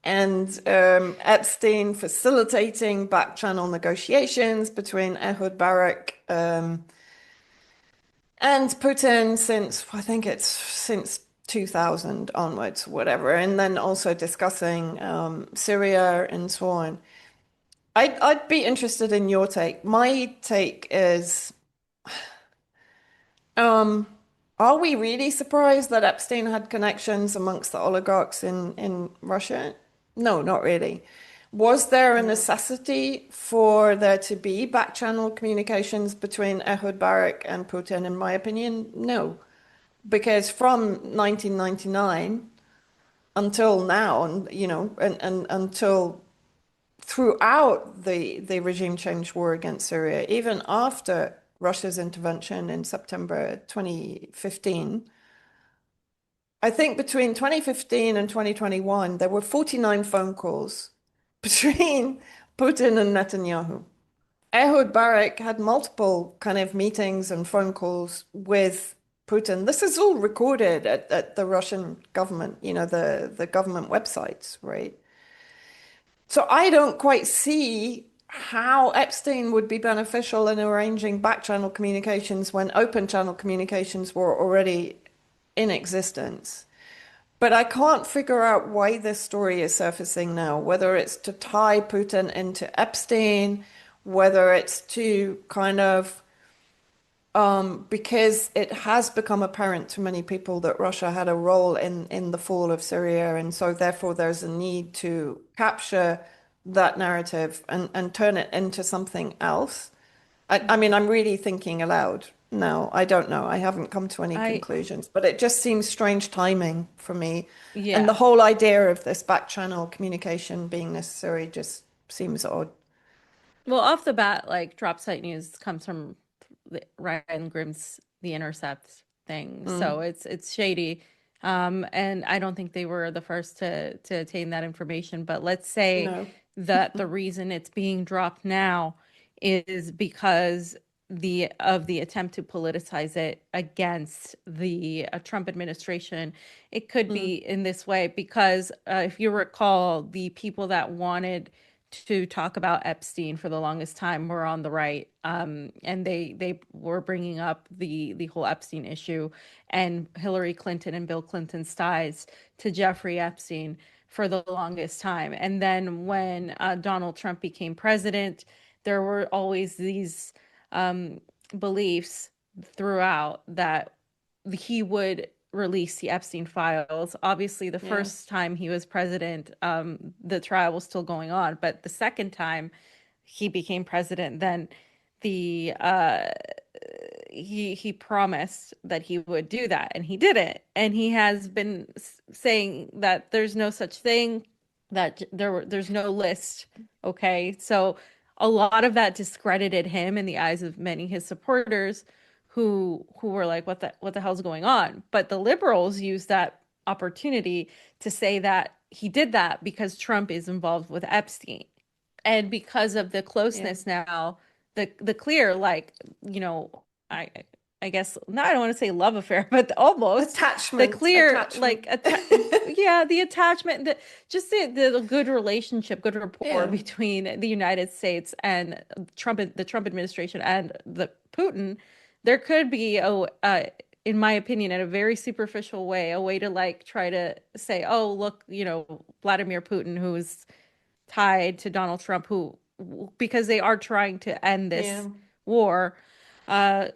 A: and Epstein facilitating back channel negotiations between Ehud Barak and Putin since, I think it's since 2000 onwards, whatever, and then also discussing Syria and so on. I'd be interested in your take. My take is, um, are we really surprised that Epstein had connections amongst the oligarchs in Russia? No, not really. Was there a
B: No.
A: necessity for there to be back-channel communications between Ehud Barak and Putin? In my opinion, no, because from 1999 until now, and and until throughout the regime change war against Syria, even after Russia's intervention in September 2015, I think between 2015 and 2021, there were 49 phone calls between Putin and Netanyahu. Ehud Barak had multiple kind of meetings and phone calls with Putin. This is all recorded at the Russian government, the government websites, right? So I don't quite see how Epstein would be beneficial in arranging back channel communications when open channel communications were already in existence. But I can't figure out why this story is surfacing now, whether it's to tie Putin into Epstein, whether it's to kind of because it has become apparent to many people that Russia had a role in the fall of Syria, and so therefore there's a need to capture that narrative and turn it into something else. I mean, I'm really thinking aloud now. I don't know. I haven't come to any
B: I
A: conclusions, but it just seems strange timing for me. And the
B: Yeah.
A: whole idea of this back channel communication being necessary just seems odd.
B: Well, off the bat, like drop site news comes from Ryan Grimm's The Intercept thing. So
A: Mm,
B: it's shady. And I don't think they were the first to attain that information. But let's say
A: no.
B: that the reason it's being dropped now is because the attempt to politicize it against the Trump administration. It could be
A: Mm,
B: in this way because if you recall, the people that wanted to talk about Epstein for the longest time were on the right, and they were bringing up the whole Epstein issue and Hillary Clinton and Bill Clinton's ties to Jeffrey Epstein for the longest time. And then when Donald Trump became president, there were always these um, beliefs throughout that he would release the Epstein files. Obviously, the
A: yeah.
B: first time he was president, the trial was still going on, but the second time he became president, then the he promised that he would do that, and he didn't. And he has been saying that there's no such thing, that there's no list. Okay, so a lot of that discredited him in the eyes of many his supporters who were like, what the hell's going on? But the liberals used that opportunity to say that he did that because Trump is involved with Epstein. And because of the
A: Yeah.
B: closeness now, the clear, like, I I guess, no, I don't want to say love affair, but almost the
A: Attachment,
B: clear,
A: attachment.
B: like, yeah, the attachment, just the good relationship, good rapport
A: Yeah.
B: between the United States and the Trump administration and the Putin. There could be in my opinion, in a very superficial way, a way to like try to say, oh, look, Vladimir Putin, who is tied to Donald Trump, who, because they are trying to end
A: Yeah.
B: this war.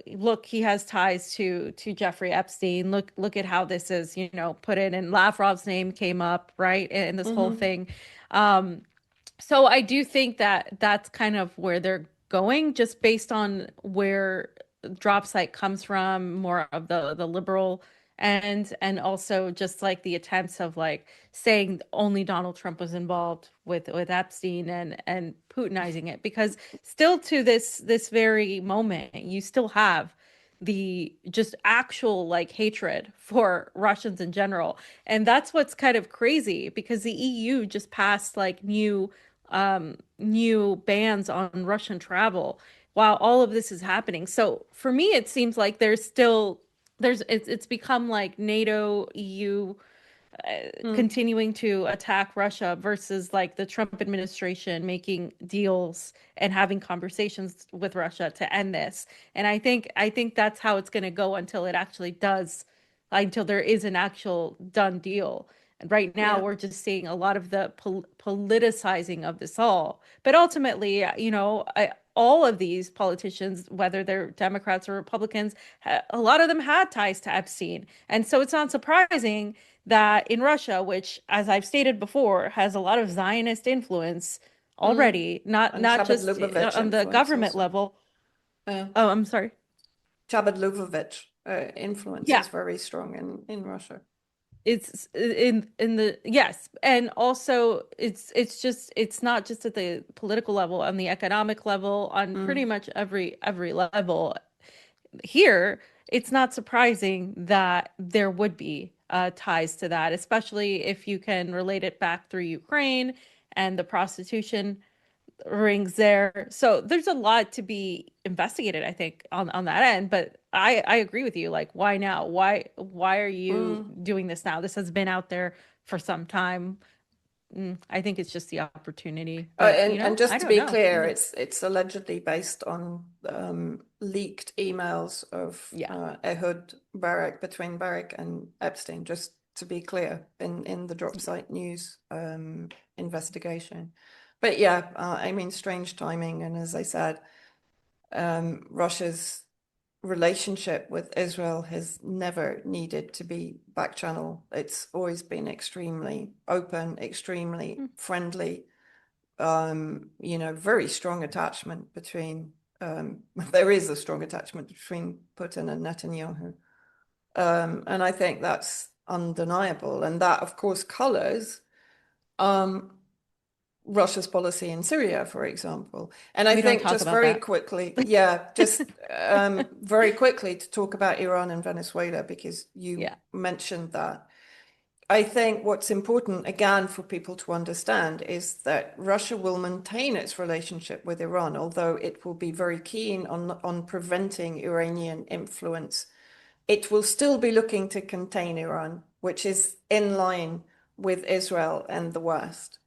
B: Look, he has ties to Jeffrey Epstein. Look at how this is, put in, and Lavrov's name came up, right, in this whole
A: Hmm.
B: thing. Um, so I do think that that's kind of where they're going, just based on where drop site comes from, more of the liberal and also just like the attempts of like saying only Donald Trump was involved with Epstein and Putinizing it, because still to this very moment you still have the just actual like hatred for Russians in general. And that's what's kind of crazy, because the EU just passed like new bans on Russian travel while all of this is happening. So for me, it seems like it's become like NATO, EU
A: Mm.
B: continuing to attack Russia versus like the Trump administration making deals and having conversations with Russia to end this. And I think that's how it's going to go until it actually does, until there is an actual done deal. And right now,
A: Yeah.
B: we're just seeing a lot of the politicizing of this all. But ultimately, all of these politicians, whether they're Democrats or Republicans, a lot of them had ties to Epstein. And so it's not surprising that in Russia, which, as I've stated before, has a lot of Zionist influence
A: Mm.
B: already, not
A: And
B: not
A: Chabad
B: just
A: Lubavitch
B: on the
A: influence
B: government
A: also.
B: level.
A: Yeah.
B: Oh, I'm sorry.
A: Chabad Lubavitch influence
B: Yeah,
A: is very strong in Russia.
B: it's in the yes, and also it's not just at the political level, on the economic level, on pretty
A: Mm.
B: much every level. Here, it's not surprising that there would be ties to that, especially if you can relate it back through Ukraine and the prostitution rings there. So there's a lot to be investigated, I think, on that end. But I agree with you. Like, why now? Why are you
A: Mm.
B: doing this now? This has been out there for some time. I think it's just the opportunity. But
A: And
B: I
A: just to
B: don't
A: be
B: know.
A: clear,
B: Maybe.
A: it's allegedly based on leaked emails of
B: Yeah.
A: Ehud Barak, between Barak and Epstein, just to be clear, in the drop site news investigation. But yeah, I mean, strange timing. And as I said, Russia's relationship with Israel has never needed to be back channel. It's always been extremely open, extremely
B: Hmm.
A: friendly, very strong attachment between, there is a strong attachment between Putin and Netanyahu. And I think that's undeniable. And that, of course, colors um, Russia's policy in Syria, for example. And I
B: We don't
A: think
B: talk
A: just
B: about
A: very
B: that.
A: quickly, yeah, just very quickly to talk about Iran and Venezuela, because you
B: Yeah.
A: mentioned that. I think what's important, again, for people to understand is that Russia will maintain its relationship with Iran, although it will be very keen on preventing Iranian influence. It will still be looking to contain Iran, which is in line with Israel and the West.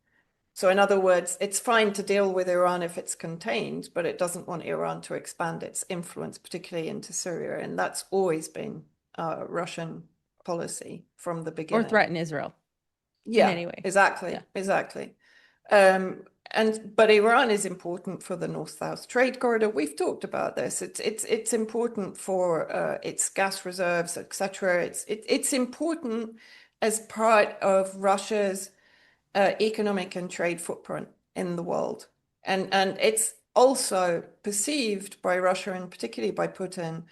A: So, in other words, it's fine to deal with Iran if it's contained, but it doesn't want Iran to expand its influence, particularly into Syria. And that's always been Russian policy from the
B: Or
A: beginning.
B: threaten Israel in
A: Yeah,
B: any way.
A: exactly,
B: Yeah.
A: exactly. But Iran is important for the North-South trade corridor. We've talked about this. It's important for its gas reserves, etc. It's important as part of Russia's economic and trade footprint in the world. And it's also perceived by Russia, and particularly by Putin,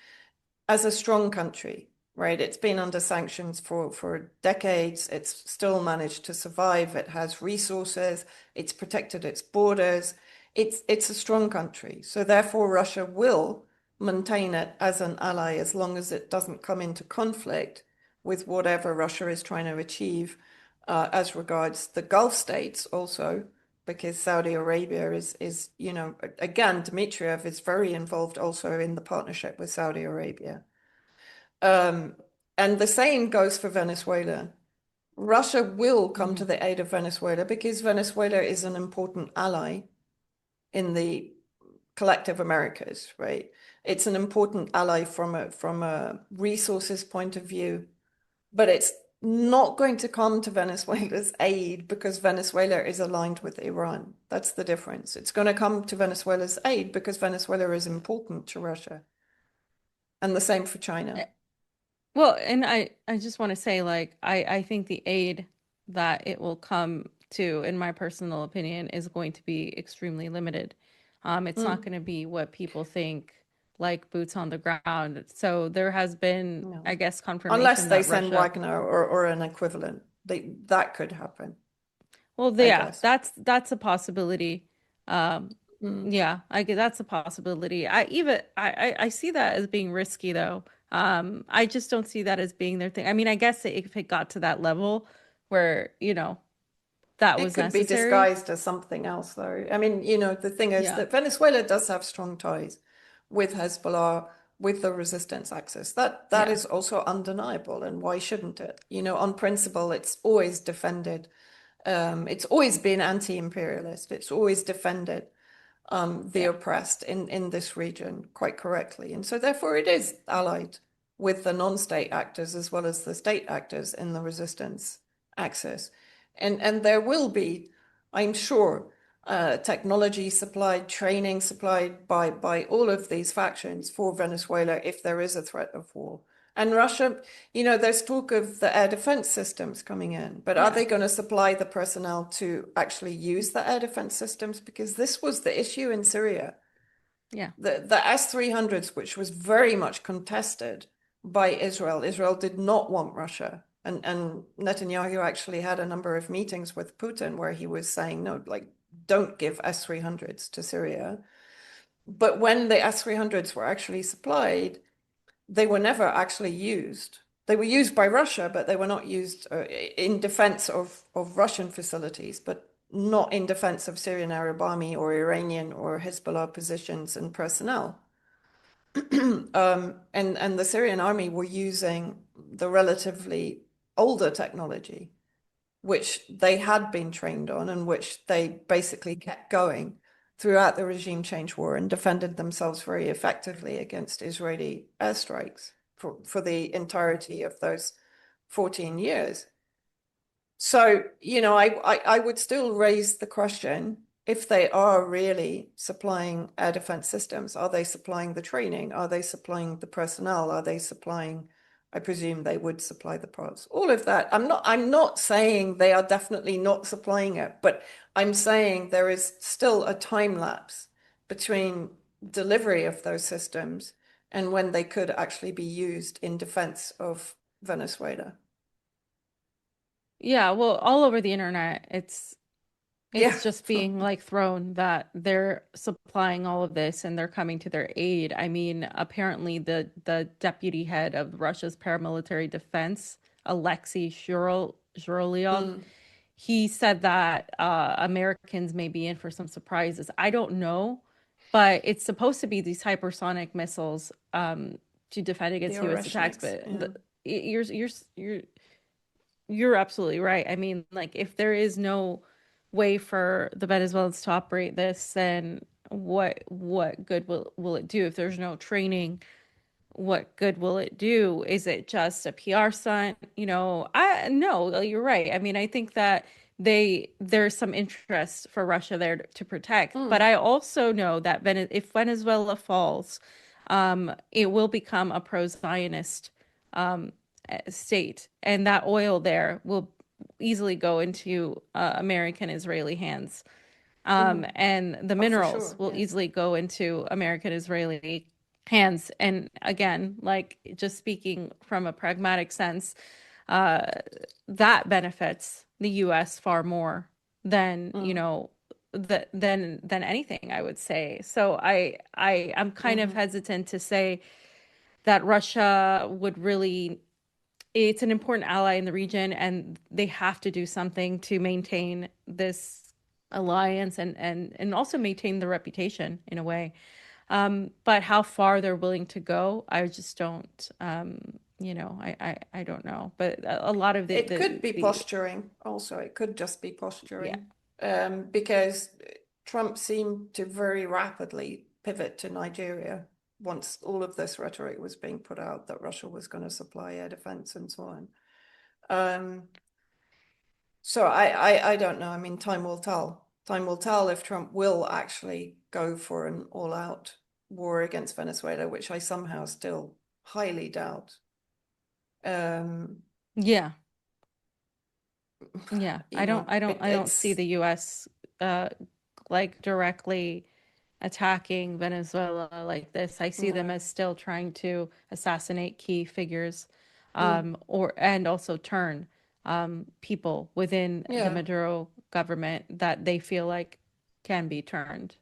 A: as a strong country, right? It's been under sanctions for decades. It's still managed to survive. It has resources. It's protected its borders. It's a strong country. So therefore, Russia will maintain it as an ally as long as it doesn't come into conflict with whatever Russia is trying to achieve as regards the Gulf states also, because Saudi Arabia is, again, Dmitriev is very involved also in the partnership with Saudi Arabia. Um, and the same goes for Venezuela. Russia will come
B: Hmm.
A: to the aid of Venezuela because Venezuela is an important ally in the collective Americas, right? It's an important ally from a resources point of view, but it's not going to come to Venezuela's aid because Venezuela is aligned with Iran. That's the difference. It's going to come to Venezuela's aid because Venezuela is important to Russia. And the same for China.
B: Well, and I just want to say, like, I think the aid that it will come to, in my personal opinion, is going to be extremely limited. It's not
A: Mm,
B: going to be what people think, like boots on the ground. So there has been, I
A: no.
B: guess,
A: Unless
B: confirmation
A: they
B: that
A: send
B: Russia.
A: Wagner or an equivalent. That could happen,
B: Well,
A: I
B: yeah,
A: guess.
B: that's a possibility. Um,
A: Mm.
B: yeah, I get that's a possibility. I see that as being risky though. I just don't see that as being their thing. I mean, I guess if it got to that level where, that
A: It
B: was
A: could be
B: necessary.
A: disguised as something else, though. I mean, the thing is
B: Yeah.
A: that Venezuela does have strong ties with Hezbollah, with the resistance axis. That
B: Yeah.
A: is also undeniable, and why shouldn't it? On principle, it's always defended. It's always been anti-imperialist. It's always defended the
B: Yeah.
A: oppressed in this region quite correctly. And so therefore it is allied with the non-state actors as well as the state actors in the resistance access. And there will be, I'm sure, technology supplied, training supplied by all of these factions for Venezuela if there is a threat of war. And Russia, there's talk of the air defense systems coming in, but are they going to supply the personnel to actually use the air defense systems? Because this was the issue in Syria.
B: Yeah.
A: The S-300s, which was very much contested by Israel. Israel did not want Russia. And Netanyahu actually had a number of meetings with Putin where he was saying, no, like, don't give S-300s to Syria. But when the S-300s were actually supplied, they were never actually used. They were used by Russia, but they were not used in defense of Russian facilities, but not in defense of Syrian Arab Army or Iranian or Hezbollah positions and personnel. And the Syrian army were using the relatively older technology, which they had been trained on and which they basically kept going throughout the regime change war and defended themselves very effectively against Israeli airstrikes for the entirety of those 14 years. So, I would still raise the question, if they are really supplying air defense systems, are they supplying the training? Are they supplying the personnel? Are they supplying, I presume they would supply the parts, all of that. I'm not saying they are definitely not supplying it, but I'm saying there is still a time lapse between delivery of those systems and when they could actually be used in defense of Venezuela.
B: Yeah, well, all over the internet, it's
A: Yeah.
B: just being like thrown that they're supplying all of this and they're coming to their aid. I mean, apparently the deputy head of Russia's paramilitary defense, Alexei Zhurolyov, he said that Americans may be in for some surprises. I don't know, but it's supposed to be these hypersonic missiles to defend against
A: The
B: U.S. attacks.
A: Oreshniks,
B: But
A: yeah.
B: you're absolutely right. I mean, like, if there is no way for the Venezuelans to operate this, then what good will it do? If there's no training, what good will it do? Is it just a PR stunt? I no, you're right. I mean, I think that there's some interest for Russia there to protect, but I also know that if Venezuela falls, it will become a pro-Zionist state, and that oil there will easily go into American Israeli hands. And the
A: Oh, for
B: minerals
A: sure,
B: will
A: yeah.
B: easily go into American Israeli hands. And again, like, just speaking from a pragmatic sense, uh, that benefits the U.S. far more than, than anything, I would say. So I'm kind of hesitant to say that Russia would really, it's an important ally in the region, and they have to do something to maintain this alliance and also maintain the reputation in a way. But how far they're willing to go, I just don't, I don't know. But a lot of
A: It could be
B: the
A: posturing also. It could just be
B: yeah.
A: posturing. Because Trump seemed to very rapidly pivot to Nigeria once all of this rhetoric was being put out that Russia was going to supply air defense and so on. So I don't know. I mean, time will tell. Time will tell if Trump will actually go for an all-out war against Venezuela, which I somehow still highly doubt.
B: Yeah. Yeah. I don't see
A: It's
B: the US uh like directly attacking Venezuela like this. I see them
A: no.
B: as still trying to assassinate key figures,
A: Mm,
B: or and also turn people within the
A: yeah,
B: Maduro government that they feel like can be turned.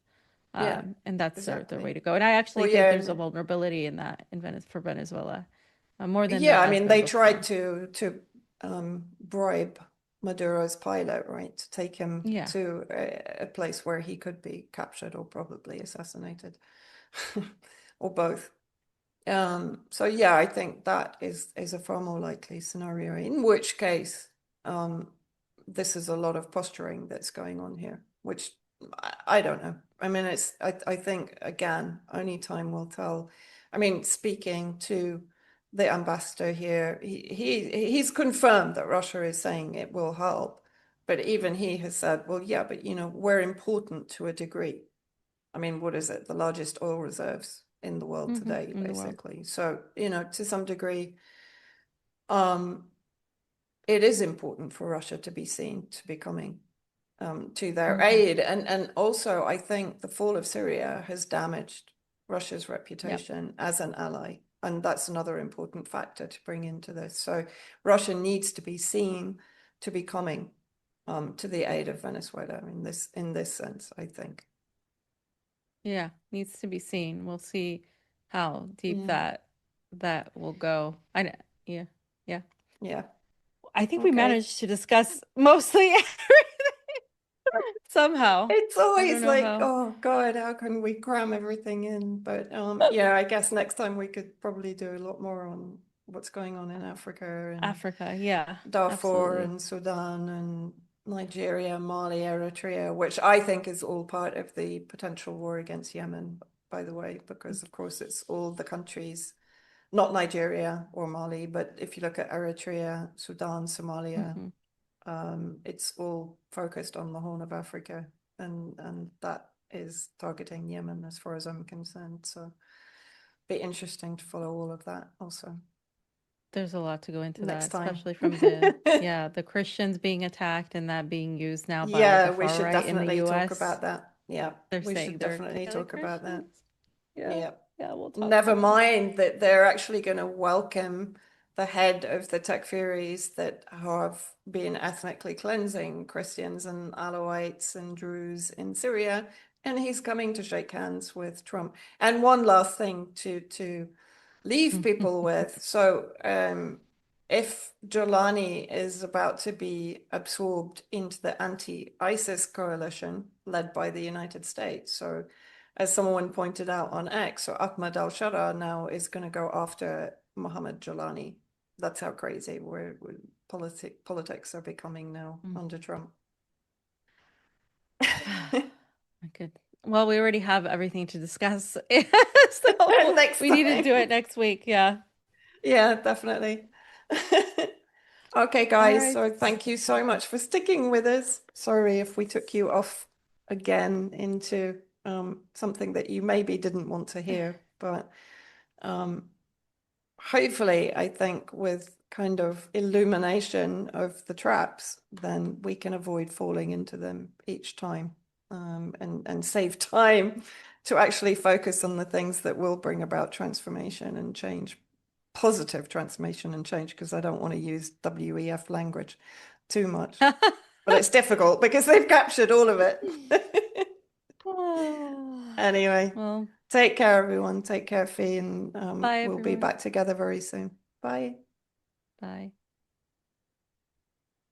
A: yeah,
B: And that's their way
A: exactly.
B: to go. And I actually
A: Well,
B: think
A: yeah,
B: there's a vulnerability in that for Venezuela, more than there
A: yeah. I
B: has
A: mean,
B: been
A: they tried
B: before.
A: to bribe Maduro's pilot, right, to take him
B: Yeah.
A: to a place where he could be captured or probably assassinated, or both. So yeah, I think that is a far more likely scenario. In which case, this is a lot of posturing that's going on here, which I don't know. I mean, I think again, only time will tell. I mean, speaking to the ambassador here, he's confirmed that Russia is saying it will help, but even he has said, well, yeah, but we're important to a degree. I mean, what is it? The largest oil reserves in the world today,
B: in the world.
A: basically. So, to some degree, it is important for Russia to be seen to be coming to their aid. And also, I think the fall of Syria has damaged Russia's reputation as an ally. And that's another important factor to bring into this. So Russia needs to be seen to be coming to the aid of Venezuela in this sense, I think.
B: Yeah, needs to be seen. We'll see how deep
A: Yeah.
B: that will go. I know. Yeah. Yeah.
A: Yeah.
B: I think we
A: Okay.
B: managed to discuss mostly everything somehow.
A: It's
B: I don't
A: always
B: know
A: like,
B: how.
A: oh God, how can we cram everything in? But yeah, I guess next time we could probably do a lot more on what's going on in Africa and
B: Africa, yeah,
A: Darfur
B: absolutely.
A: and Sudan and Nigeria, Mali, Eritrea, which I think is all part of the potential war against Yemen, by the way, because of course it's all the countries, not Nigeria or Mali, but if you look at Eritrea, Sudan, Somalia, it's all focused on the Horn of Africa, and that is targeting Yemen as far as I'm concerned. So be interesting to follow all of that also
B: There's a lot to go into
A: next
B: that,
A: time.
B: especially from the Christians being attacked and that being used now by
A: Yeah,
B: the
A: we
B: far
A: should
B: right in the
A: definitely talk
B: US.
A: about that. Yeah,
B: They're
A: we
B: saying
A: should
B: they're
A: definitely
B: killing
A: talk about that.
B: Christians. Yeah,
A: Yeah.
B: yeah, we'll talk
A: Never
B: about that.
A: mind that they're actually going to welcome the head of the Takfiris that have been ethnically cleansing Christians and Alawites and Druze in Syria, and he's coming to shake hands with Trump. And one last thing to leave people with. So, if Jolani is about to be absorbed into the anti-ISIS coalition led by the United States, so as someone pointed out on X, so Ahmad al-Shara now is going to go after Mohammed Jolani. That's how crazy politics are becoming now under Trump.
B: Good. Well, we already have everything to discuss, so
A: Next
B: we need to do
A: time.
B: it next week. Yeah.
A: Yeah, definitely. Okay,
B: All
A: guys.
B: right.
A: So thank you so much for sticking with us. Sorry if we took you off again into something that you maybe didn't want to hear, but hopefully, I think with kind of illumination of the traps, then we can avoid falling into them each time, and save time to actually focus on the things that will bring about transformation and change, positive transformation and change, because I don't want to use WEF language too much. But it's difficult because they've captured all of it. Anyway,
B: Well,
A: take care, everyone. Take care, Fee, and
B: bye,
A: we'll be
B: everyone.
A: back together very soon. Bye.
B: Bye.